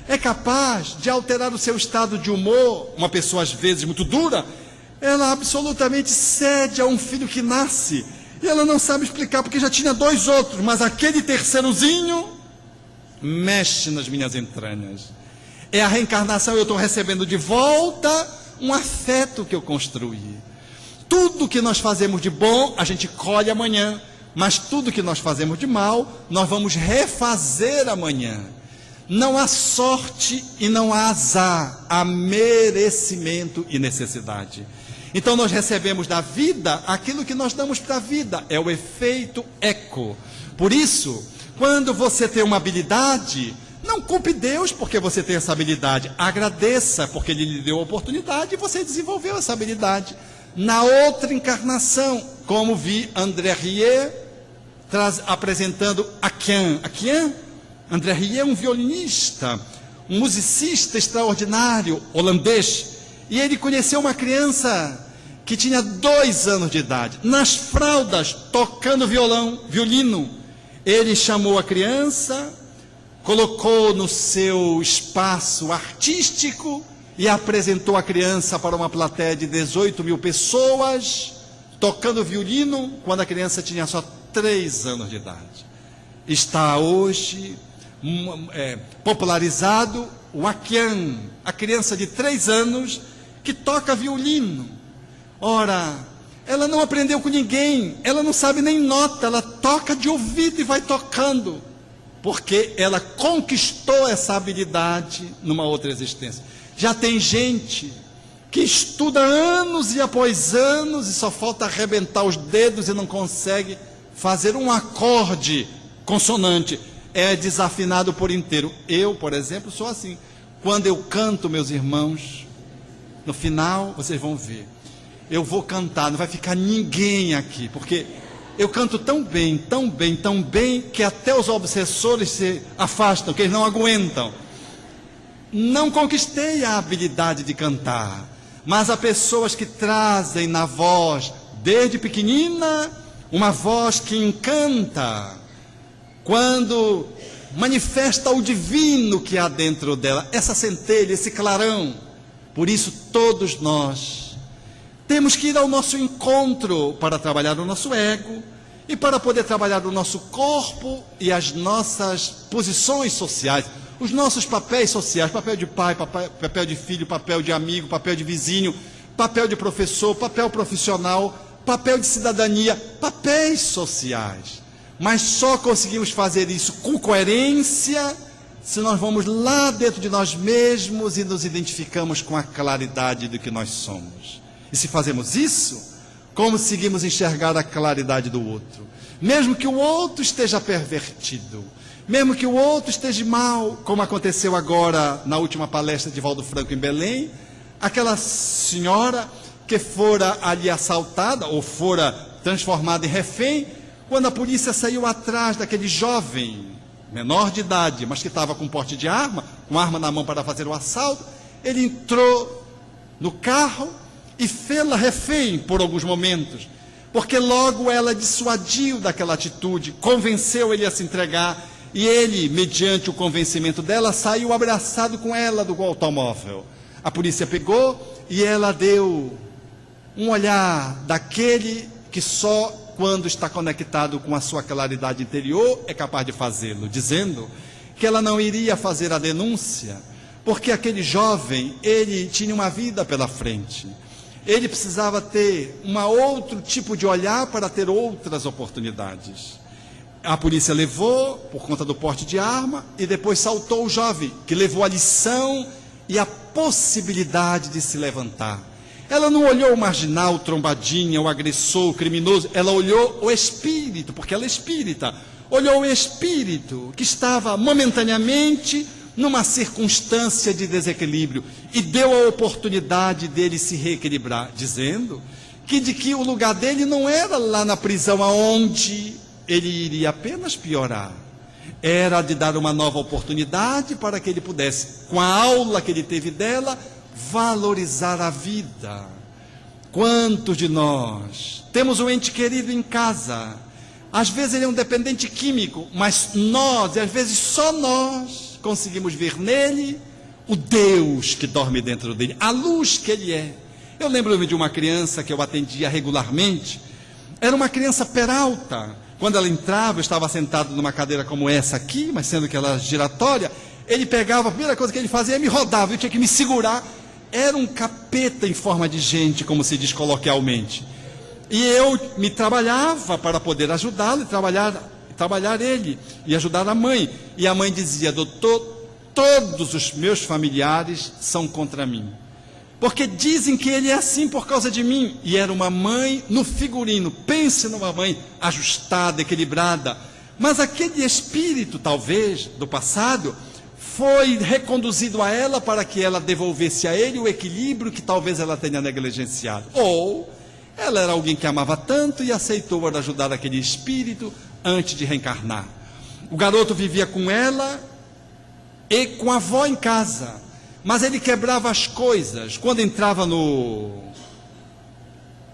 É capaz de alterar o seu estado de humor. Uma pessoa às vezes muito dura, ela absolutamente cede a um filho que nasce, e ela não sabe explicar porque já tinha 2 outros, mas aquele terceirozinho mexe nas minhas entranhas. É a reencarnação, eu estou recebendo de volta um afeto que eu construí. Tudo que nós fazemos de bom, a gente colhe amanhã, mas tudo que nós fazemos de mal, nós vamos refazer amanhã. Não há sorte e não há azar, há merecimento e necessidade. Então nós recebemos da vida aquilo que nós damos para a vida, é o efeito eco. Por isso, quando você tem uma habilidade, não culpe Deus porque você tem essa habilidade, agradeça porque Ele lhe deu a oportunidade e você desenvolveu essa habilidade. Na outra encarnação, como vi André Rieu apresentando Akian. André Rieu é um violinista, um musicista extraordinário, holandês, e ele conheceu uma criança que tinha 2 anos de idade, nas fraldas, tocando violino. Ele chamou a criança, colocou no seu espaço artístico e apresentou a criança para uma plateia de 18 mil pessoas, tocando violino, quando a criança tinha só 3 anos de idade. Está hoje popularizado o Akian, a criança de 3 anos que toca violino. Ora, ela não aprendeu com ninguém, ela não sabe nem nota, ela toca de ouvido e vai tocando, porque ela conquistou essa habilidade numa outra existência. Já tem gente que estuda anos e após anos e só falta arrebentar os dedos e não consegue fazer um acorde consonante, é desafinado por inteiro. Eu, por exemplo, sou assim. Quando eu canto, meus irmãos, no final vocês vão ver, eu vou cantar, não vai ficar ninguém aqui, porque eu canto tão bem, tão bem, tão bem, que até os obsessores se afastam, que eles não aguentam. Não conquistei a habilidade de cantar, mas há pessoas que trazem na voz, desde pequenina, uma voz que encanta, quando manifesta o divino que há dentro dela, essa centelha, esse clarão. Por isso todos nós temos que ir ao nosso encontro para trabalhar o nosso ego e para poder trabalhar o nosso corpo e as nossas posições sociais, os nossos papéis sociais, papel de pai, papel de filho, papel de amigo, papel de vizinho, papel de professor, papel profissional, papel de cidadania, papéis sociais. Mas só conseguimos fazer isso com coerência se nós vamos lá dentro de nós mesmos e nos identificamos com a claridade do que nós somos. E se fazemos isso, conseguimos enxergar a claridade do outro. Mesmo que o outro esteja pervertido, mesmo que o outro esteja mal, como aconteceu agora na última palestra de Valdo Franco em Belém, aquela senhora que fora ali assaltada ou fora transformada em refém, quando a polícia saiu atrás daquele jovem, menor de idade, mas que estava com porte de arma, com arma na mão para fazer o assalto, ele entrou no carro e fê-la refém por alguns momentos, porque logo ela dissuadiu daquela atitude, convenceu ele a se entregar, e ele, mediante o convencimento dela, saiu abraçado com ela do automóvel. A polícia pegou e ela deu um olhar daquele que só quando está conectado com a sua claridade interior é capaz de fazê-lo, dizendo que ela não iria fazer a denúncia, porque aquele jovem, ele tinha uma vida pela frente, ele precisava ter um outro tipo de olhar para ter outras oportunidades. A polícia levou por conta do porte de arma e depois saltou o jovem, que levou a lição e a possibilidade de se levantar. Ela não olhou o marginal, o trombadinha, o agressor, o criminoso, ela olhou o espírito, porque ela é espírita, olhou o espírito que estava momentaneamente numa circunstância de desequilíbrio e deu a oportunidade dele se reequilibrar, dizendo que o lugar dele não era lá na prisão aonde ele iria apenas piorar, era de dar uma nova oportunidade para que ele pudesse, com a aula que ele teve dela, valorizar a vida. Quantos de nós temos um ente querido em casa? Às vezes ele é um dependente químico, mas nós, e às vezes só nós, conseguimos ver nele o Deus que dorme dentro dele, a luz que ele é. Eu lembro-me de uma criança que eu atendia regularmente, era uma criança peralta. Quando ela entrava, eu estava sentado numa cadeira como essa aqui, mas sendo que ela era giratória, ele pegava, a primeira coisa que ele fazia, me rodava, eu tinha que me segurar. Era um capeta em forma de gente, como se diz coloquialmente. E eu me trabalhava para poder ajudá-lo e trabalhar ele, e ajudar a mãe. E a mãe dizia: doutor, todos os meus familiares são contra mim, porque dizem que ele é assim por causa de mim. E era uma mãe no figurino, pense numa mãe ajustada, equilibrada, mas aquele espírito, talvez, do passado, foi reconduzido a ela para que ela devolvesse a ele o equilíbrio que talvez ela tenha negligenciado. Ou ela era alguém que amava tanto e aceitou ajudar aquele espírito antes de reencarnar. O garoto vivia com ela e com a avó em casa, mas ele quebrava as coisas. Quando entrava no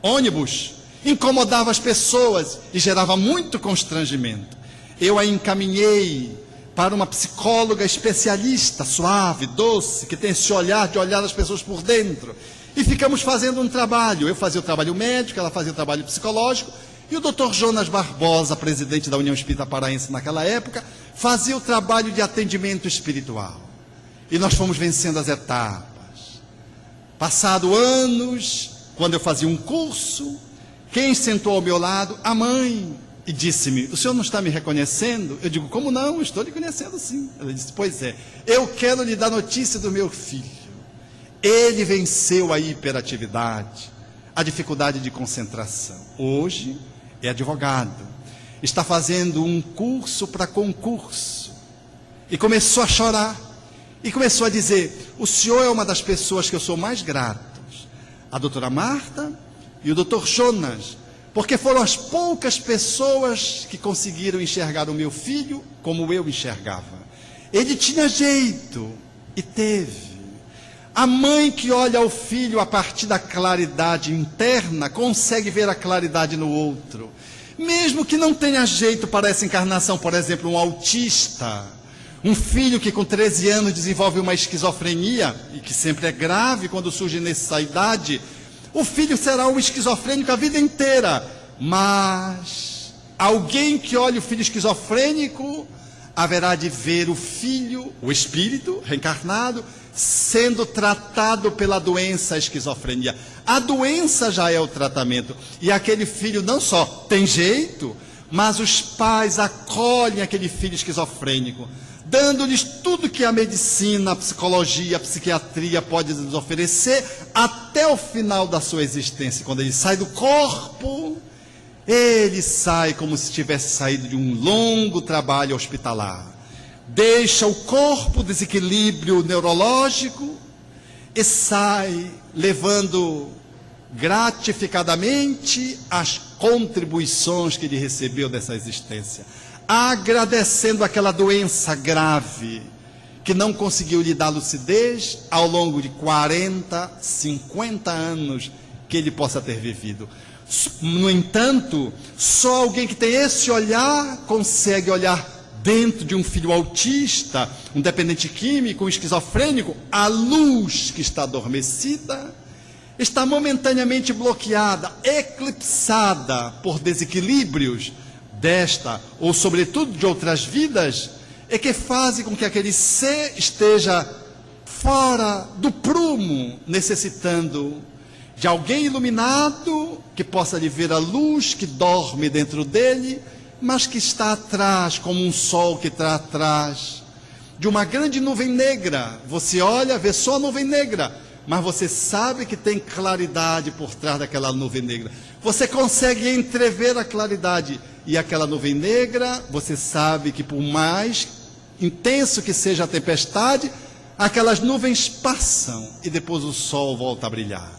ônibus, incomodava as pessoas e gerava muito constrangimento. Eu a encaminhei para uma psicóloga especialista, suave, doce, que tem esse olhar de olhar as pessoas por dentro. E ficamos fazendo um trabalho. Eu fazia o trabalho médico, ela fazia o trabalho psicológico, e o Dr. Jonas Barbosa, presidente da União Espírita Paraense naquela época, fazia o trabalho de atendimento espiritual. E nós fomos vencendo as etapas. Passado anos, quando eu fazia um curso, quem sentou ao meu lado? A mãe. E disse-me: o senhor não está me reconhecendo? Eu digo: como não? Estou lhe conhecendo sim. Ela disse: pois é, eu quero lhe dar notícia do meu filho. Ele venceu a hiperatividade, a dificuldade de concentração. Hoje é advogado, está fazendo um curso para concurso. E começou a chorar, e começou a dizer: o senhor é uma das pessoas que eu sou mais gratos, a doutora Marta e o doutor Jonas, porque foram as poucas pessoas que conseguiram enxergar o meu filho como eu enxergava. Ele tinha jeito, e teve. A mãe que olha o filho a partir da claridade interna, consegue ver a claridade no outro. Mesmo que não tenha jeito para essa encarnação, por exemplo, um autista, um filho que com 13 anos desenvolve uma esquizofrenia, e que sempre é grave quando surge nessa idade, o filho será um esquizofrênico a vida inteira. Mas alguém que olha o filho esquizofrênico haverá de ver o filho, o espírito reencarnado, sendo tratado pela doença esquizofrenia. A doença já é o tratamento. E aquele filho não só tem jeito, mas os pais acolhem aquele filho esquizofrênico, dando-lhes tudo que a medicina, a psicologia, a psiquiatria pode nos oferecer até o final da sua existência. Quando ele sai do corpo, ele sai como se tivesse saído de um longo trabalho hospitalar. Deixa o corpo, desequilíbrio neurológico, e sai levando gratificadamente as contribuições que ele recebeu dessa existência, agradecendo aquela doença grave que não conseguiu lhe dar lucidez ao longo de 40, 50 anos que ele possa ter vivido. No entanto, só alguém que tem esse olhar consegue olhar dentro de um filho autista, um dependente químico, um esquizofrênico. A luz que está adormecida está momentaneamente bloqueada, eclipsada por desequilíbrios desta, ou sobretudo de outras vidas, e que fazem com que aquele ser esteja fora do prumo, necessitando de alguém iluminado que possa lhe ver a luz que dorme dentro dele, mas que está atrás, como um sol que está atrás de uma grande nuvem negra. Você olha, vê só a nuvem negra, mas você sabe que tem claridade por trás daquela nuvem negra. Você consegue entrever a claridade, e aquela nuvem negra, você sabe que por mais intenso que seja a tempestade, aquelas nuvens passam e depois o sol volta a brilhar.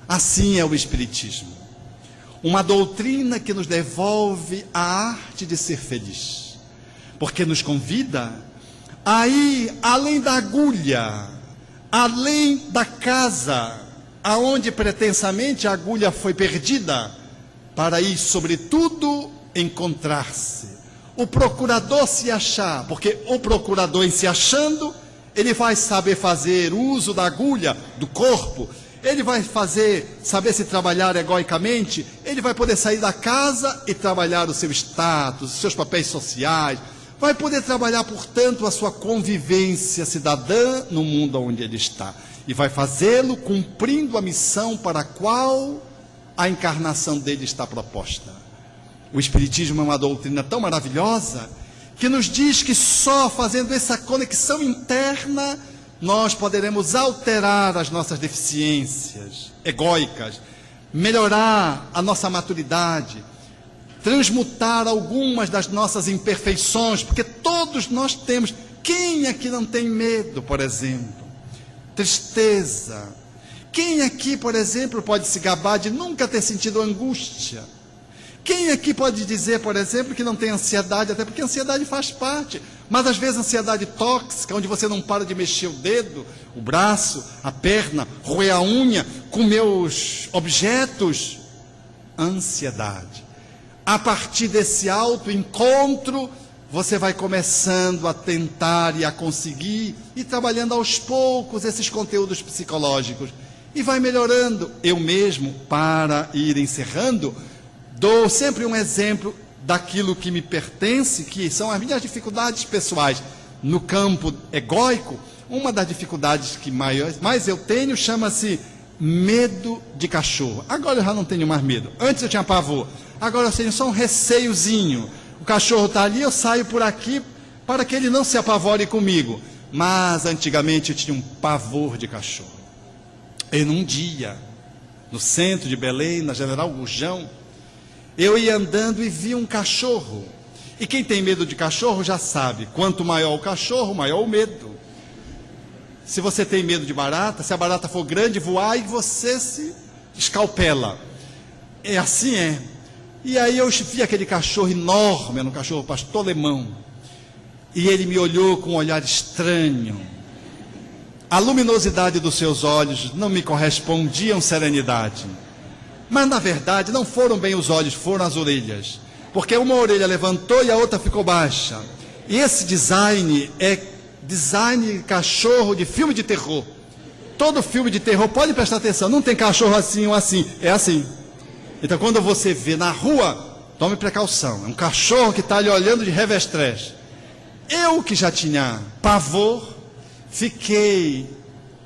Assim é o Espiritismo. Uma doutrina que nos devolve a arte de ser feliz, porque nos convida a ir além da agulha, além da casa, aonde pretensamente a agulha foi perdida, para ir, sobretudo, encontrar-se. O procurador se achar, porque o procurador, em se achando, ele vai saber fazer uso da agulha, do corpo. Ele vai saber se trabalhar egoicamente, ele vai poder sair da casa e trabalhar o seu status, os seus papéis sociais, vai poder trabalhar, portanto, a sua convivência cidadã no mundo onde ele está, e vai fazê-lo cumprindo a missão para a qual a encarnação dele está proposta. O Espiritismo é uma doutrina tão maravilhosa que nos diz que só fazendo essa conexão interna nós poderemos alterar as nossas deficiências egóicas, melhorar a nossa maturidade, transmutar algumas das nossas imperfeições, porque todos nós temos. Quem aqui não tem medo, por exemplo? Tristeza. Quem aqui, por exemplo, pode se gabar de nunca ter sentido angústia? Quem aqui pode dizer, por exemplo, que não tem ansiedade, até porque a ansiedade faz parte, mas às vezes a ansiedade tóxica, onde você não para de mexer o dedo, o braço, a perna, roer a unha, comer os objetos, ansiedade. A partir desse autoencontro, você vai começando a tentar e a conseguir, e trabalhando aos poucos esses conteúdos psicológicos, e vai melhorando. Eu mesmo, para ir encerrando, dou sempre um exemplo daquilo que me pertence, que são as minhas dificuldades pessoais. No campo egóico, uma das dificuldades que mais eu tenho chama-se medo de cachorro. Agora eu já não tenho mais medo. Antes eu tinha pavor. Agora eu tenho só um receiozinho. O cachorro está ali, eu saio por aqui para que ele não se apavore comigo. Mas antigamente eu tinha um pavor de cachorro. E num dia, no centro de Belém, na General Gurjão, eu ia andando e vi um cachorro. E quem tem medo de cachorro já sabe, quanto maior o cachorro, maior o medo. Se você tem medo de barata, se a barata for grande, voar, e você se escalpela. É assim é. E aí eu vi aquele cachorro enorme, era um cachorro pastor alemão. E ele me olhou com um olhar estranho. A luminosidade dos seus olhos não me correspondiam serenidade. Mas na verdade não foram bem os olhos, foram as orelhas. Porque uma orelha levantou e a outra ficou baixa. E esse design é design cachorro de filme de terror. Todo filme de terror, pode prestar atenção, não tem cachorro assim ou assim, é assim. Então quando você vê na rua, tome precaução, é um cachorro que está lhe olhando de revestrez. Eu que já tinha pavor, fiquei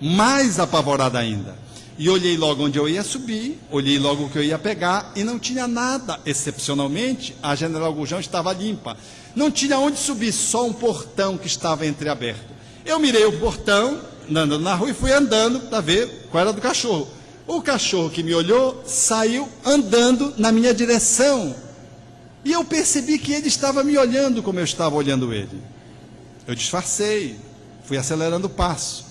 mais apavorado ainda. E olhei logo onde eu ia subir, olhei logo o que eu ia pegar, e não tinha nada. Excepcionalmente, a General Gurjão estava limpa. Não tinha onde subir, só um portão que estava entreaberto. Eu mirei o portão, andando na rua, e fui andando para ver qual era do cachorro. O cachorro que me olhou, saiu andando na minha direção. E eu percebi que ele estava me olhando como eu estava olhando ele. Eu disfarcei, fui acelerando o passo.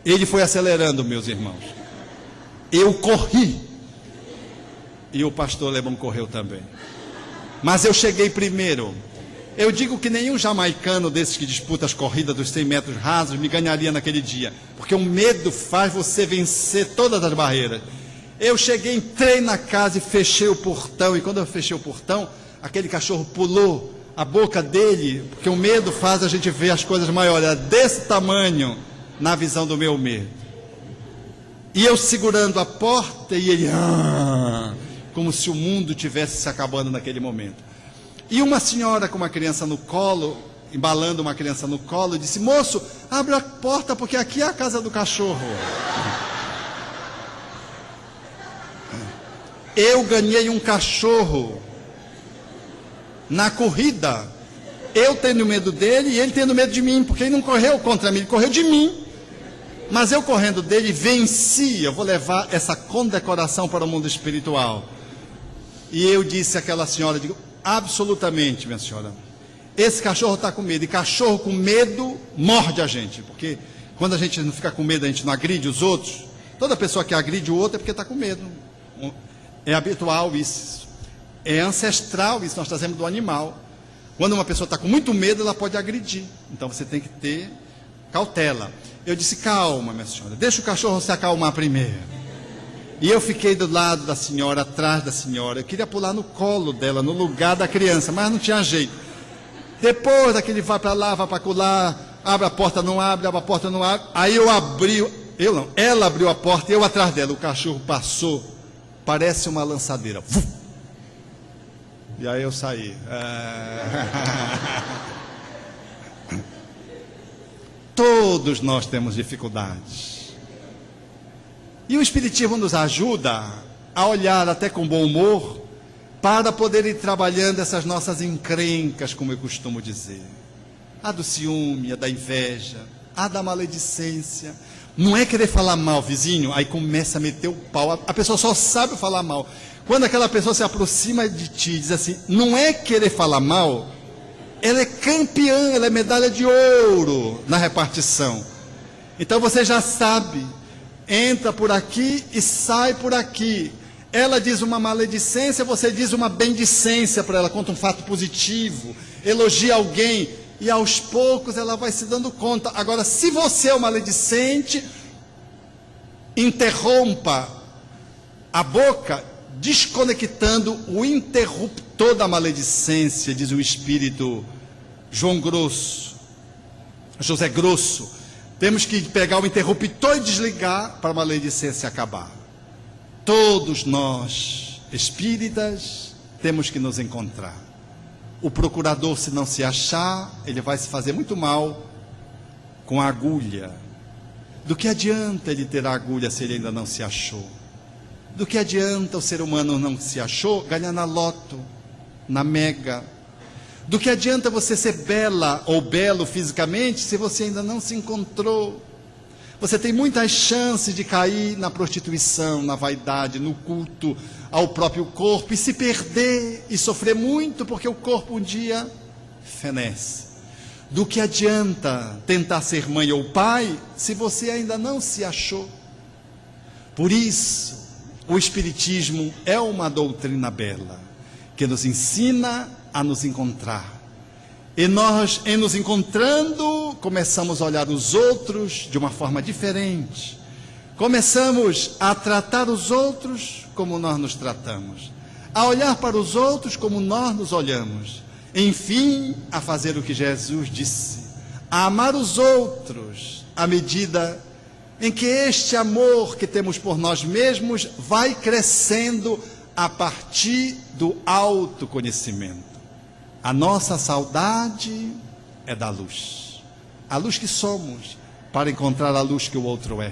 Ele foi acelerando, meus irmãos. Eu corri. E o pastor alemão correu também. Mas eu cheguei primeiro. Eu digo que nenhum jamaicano desses que disputa as corridas dos 100 metros rasos me ganharia naquele dia. Porque o medo faz você vencer todas as barreiras. Eu cheguei, entrei na casa e fechei o portão. E quando eu fechei o portão, aquele cachorro pulou a boca dele. Porque o medo faz a gente ver as coisas maiores. Desse tamanho na visão do meu medo. E eu segurando a porta e ele, como se o mundo tivesse se acabando naquele momento. E uma senhora com uma criança no colo, embalando uma criança no colo, disse: moço, abre a porta porque aqui é a casa do cachorro. Eu ganhei um cachorro na corrida. Eu tendo medo dele e ele tendo medo de mim, porque ele não correu contra mim, ele correu de mim. Mas eu correndo dele, venci. Eu vou levar essa condecoração para o mundo espiritual. E eu disse àquela senhora, digo, absolutamente, minha senhora, esse cachorro está com medo. E cachorro com medo morde a gente. Porque quando a gente não fica com medo, a gente não agride os outros. Toda pessoa que agride o outro é porque está com medo. É habitual isso. É ancestral isso, nós trazemos do animal. Quando uma pessoa está com muito medo, ela pode agredir. Então você tem que ter cautela. Eu disse, calma, minha senhora, deixa o cachorro se acalmar primeiro. E eu fiquei do lado da senhora, atrás da senhora. Eu queria pular no colo dela, no lugar da criança, mas não tinha jeito. Depois daquele vai para lá, vai para colar, abre a porta, não abre, abre a porta, não abre. Aí eu abri, eu não, ela abriu a porta e eu atrás dela. O cachorro passou, parece uma lançadeira. Vum! E aí eu saí. Todos nós temos dificuldades. E o Espiritismo nos ajuda a olhar até com bom humor para poder ir trabalhando essas nossas encrencas, como eu costumo dizer. A do ciúme, a da inveja, a da maledicência. Não é querer falar mal, vizinho, aí começa a meter o pau. A pessoa só sabe falar mal. Quando aquela pessoa se aproxima de ti e diz assim, não é querer falar mal, ela é campeã, ela é medalha de ouro na repartição. Então você já sabe, entra por aqui e sai por aqui. Ela diz uma maledicência, você diz uma bendicência para ela, conta um fato positivo, elogia alguém, e aos poucos ela vai se dando conta. Agora, se você é o maledicente, interrompa a boca, desconectando o interruptor da maledicência, diz o espírito José Grosso. Temos que pegar o interruptor e desligar para a maledicência acabar. Todos nós, espíritas, temos que nos encontrar. O procurador, se não se achar, ele vai se fazer muito mal com a agulha. Do que adianta ele ter a agulha se ele ainda não se achou? Do que adianta o ser humano não se achou ganhar na loto, na mega? Do que adianta você ser bela ou belo fisicamente se você ainda não se encontrou? Você tem muitas chances de cair na prostituição, na vaidade, no culto ao próprio corpo e se perder e sofrer muito porque o corpo um dia fenece. Do que adianta tentar ser mãe ou pai se você ainda não se achou? Por isso, o Espiritismo é uma doutrina bela, que nos ensina a nos encontrar. E nós, em nos encontrando, começamos a olhar os outros de uma forma diferente. Começamos a tratar os outros como nós nos tratamos, a olhar para os outros como nós nos olhamos. Enfim, a fazer o que Jesus disse, a amar os outros, à medida em que este amor que temos por nós mesmos vai crescendo a partir do autoconhecimento. A nossa saudade é da luz, a luz que somos, para encontrar a luz que o outro é.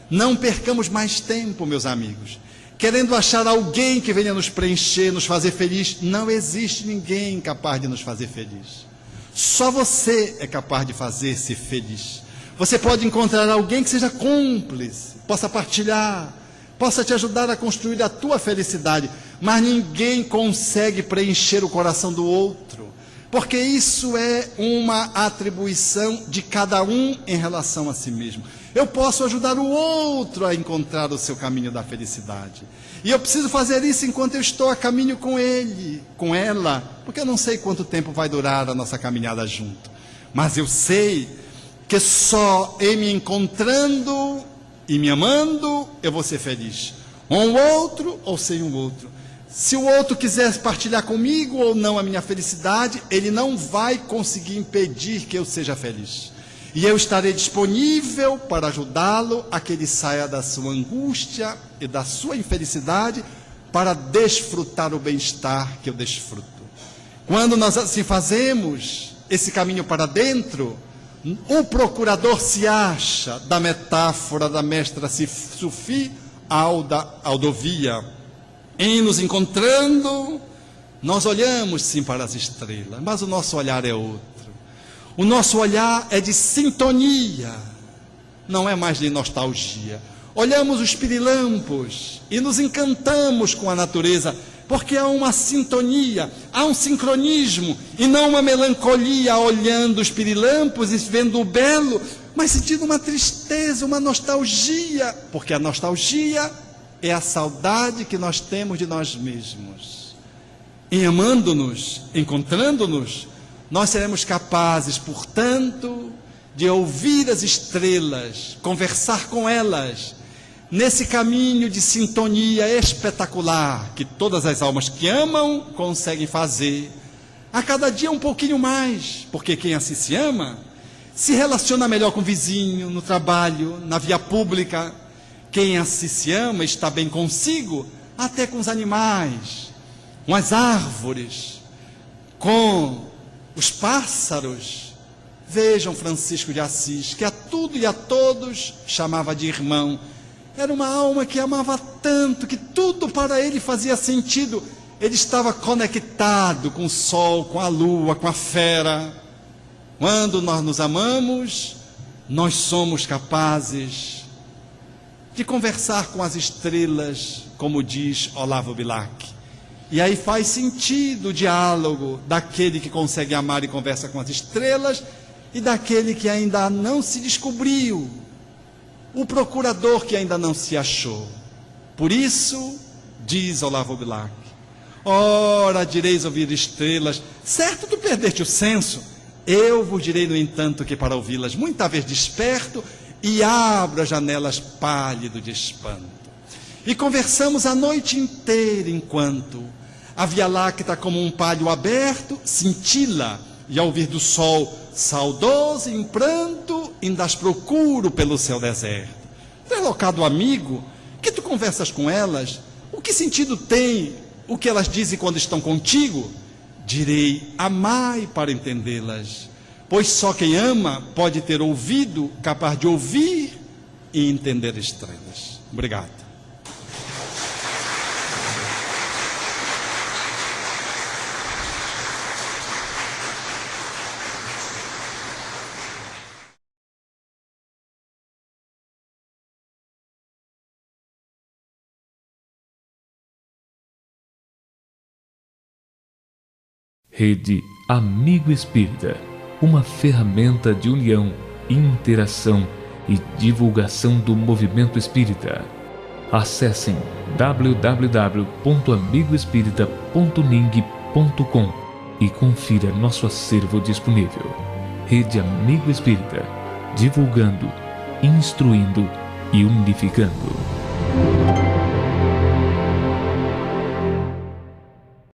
Não percamos mais tempo, meus amigos, querendo achar alguém que venha nos preencher, nos fazer feliz. Não existe ninguém capaz de nos fazer feliz. Só você é capaz de fazer-se feliz. Você pode encontrar alguém que seja cúmplice, possa partilhar, possa te ajudar a construir a tua felicidade, mas ninguém consegue preencher o coração do outro, porque isso é uma atribuição de cada um em relação a si mesmo. Eu posso ajudar o outro a encontrar o seu caminho da felicidade, e eu preciso fazer isso enquanto eu estou a caminho com ele, com ela, porque eu não sei quanto tempo vai durar a nossa caminhada junto, mas eu sei que só em me encontrando e me amando eu vou ser feliz, com o outro ou sem o outro. Se o outro quiser partilhar comigo ou não a minha felicidade, ele não vai conseguir impedir que eu seja feliz. E eu estarei disponível para ajudá-lo a que ele saia da sua angústia e da sua infelicidade para desfrutar o bem-estar que eu desfruto. Quando nós assim fazemos esse caminho para dentro, o procurador se acha, da metáfora da mestra Sufi Aldovia. Em nos encontrando, nós olhamos sim para as estrelas, mas o nosso olhar é outro. O nosso olhar é de sintonia, não é mais de nostalgia. Olhamos os pirilampos e nos encantamos com a natureza, porque há uma sintonia, há um sincronismo, e não uma melancolia olhando os pirilampos e vendo o belo, mas sentindo uma tristeza, uma nostalgia, porque a nostalgia é a saudade que nós temos de nós mesmos. Em amando-nos, encontrando-nos, nós seremos capazes, portanto, de ouvir as estrelas, conversar com elas, nesse caminho de sintonia espetacular, que todas as almas que amam conseguem fazer, a cada dia um pouquinho mais, porque quem assim se ama, se relaciona melhor com o vizinho, no trabalho, na via pública. Quem assim se ama está bem consigo, até com os animais, com as árvores, com os pássaros. Vejam Francisco de Assis, que a tudo e a todos chamava de irmão. Era uma alma que amava tanto, que tudo para ele fazia sentido. ele estava conectado com o sol, com a lua, com a fera. Quando nós nos amamos, nós somos capazes de conversar com as estrelas, como diz Olavo Bilac. E aí faz sentido o diálogo daquele que consegue amar e conversa com as estrelas e daquele que ainda não se descobriu, o procurador que ainda não se achou. Por isso, diz Olavo Bilac, ora direis ouvir estrelas, certo tu perdeste o senso, eu vos direi no entanto que para ouvi-las muita vez desperto e abro as janelas pálido de espanto. E conversamos a noite inteira enquanto a Via Láctea como um palho aberto cintila, e ao vir do sol saudoso em pranto ainda as procuro pelo céu deserto. Deslocado amigo, que tu conversas com elas, o que sentido tem o que elas dizem quando estão contigo? Direi, amai para entendê-las, pois só quem ama pode ter ouvido capaz de ouvir e entender estrelas. Obrigado. Rede Amigo Espírita, uma ferramenta de união, interação e divulgação do movimento espírita. Acessem www.amigoespírita.ning.com e confira nosso acervo disponível. Rede Amigo Espírita, divulgando, instruindo e unificando.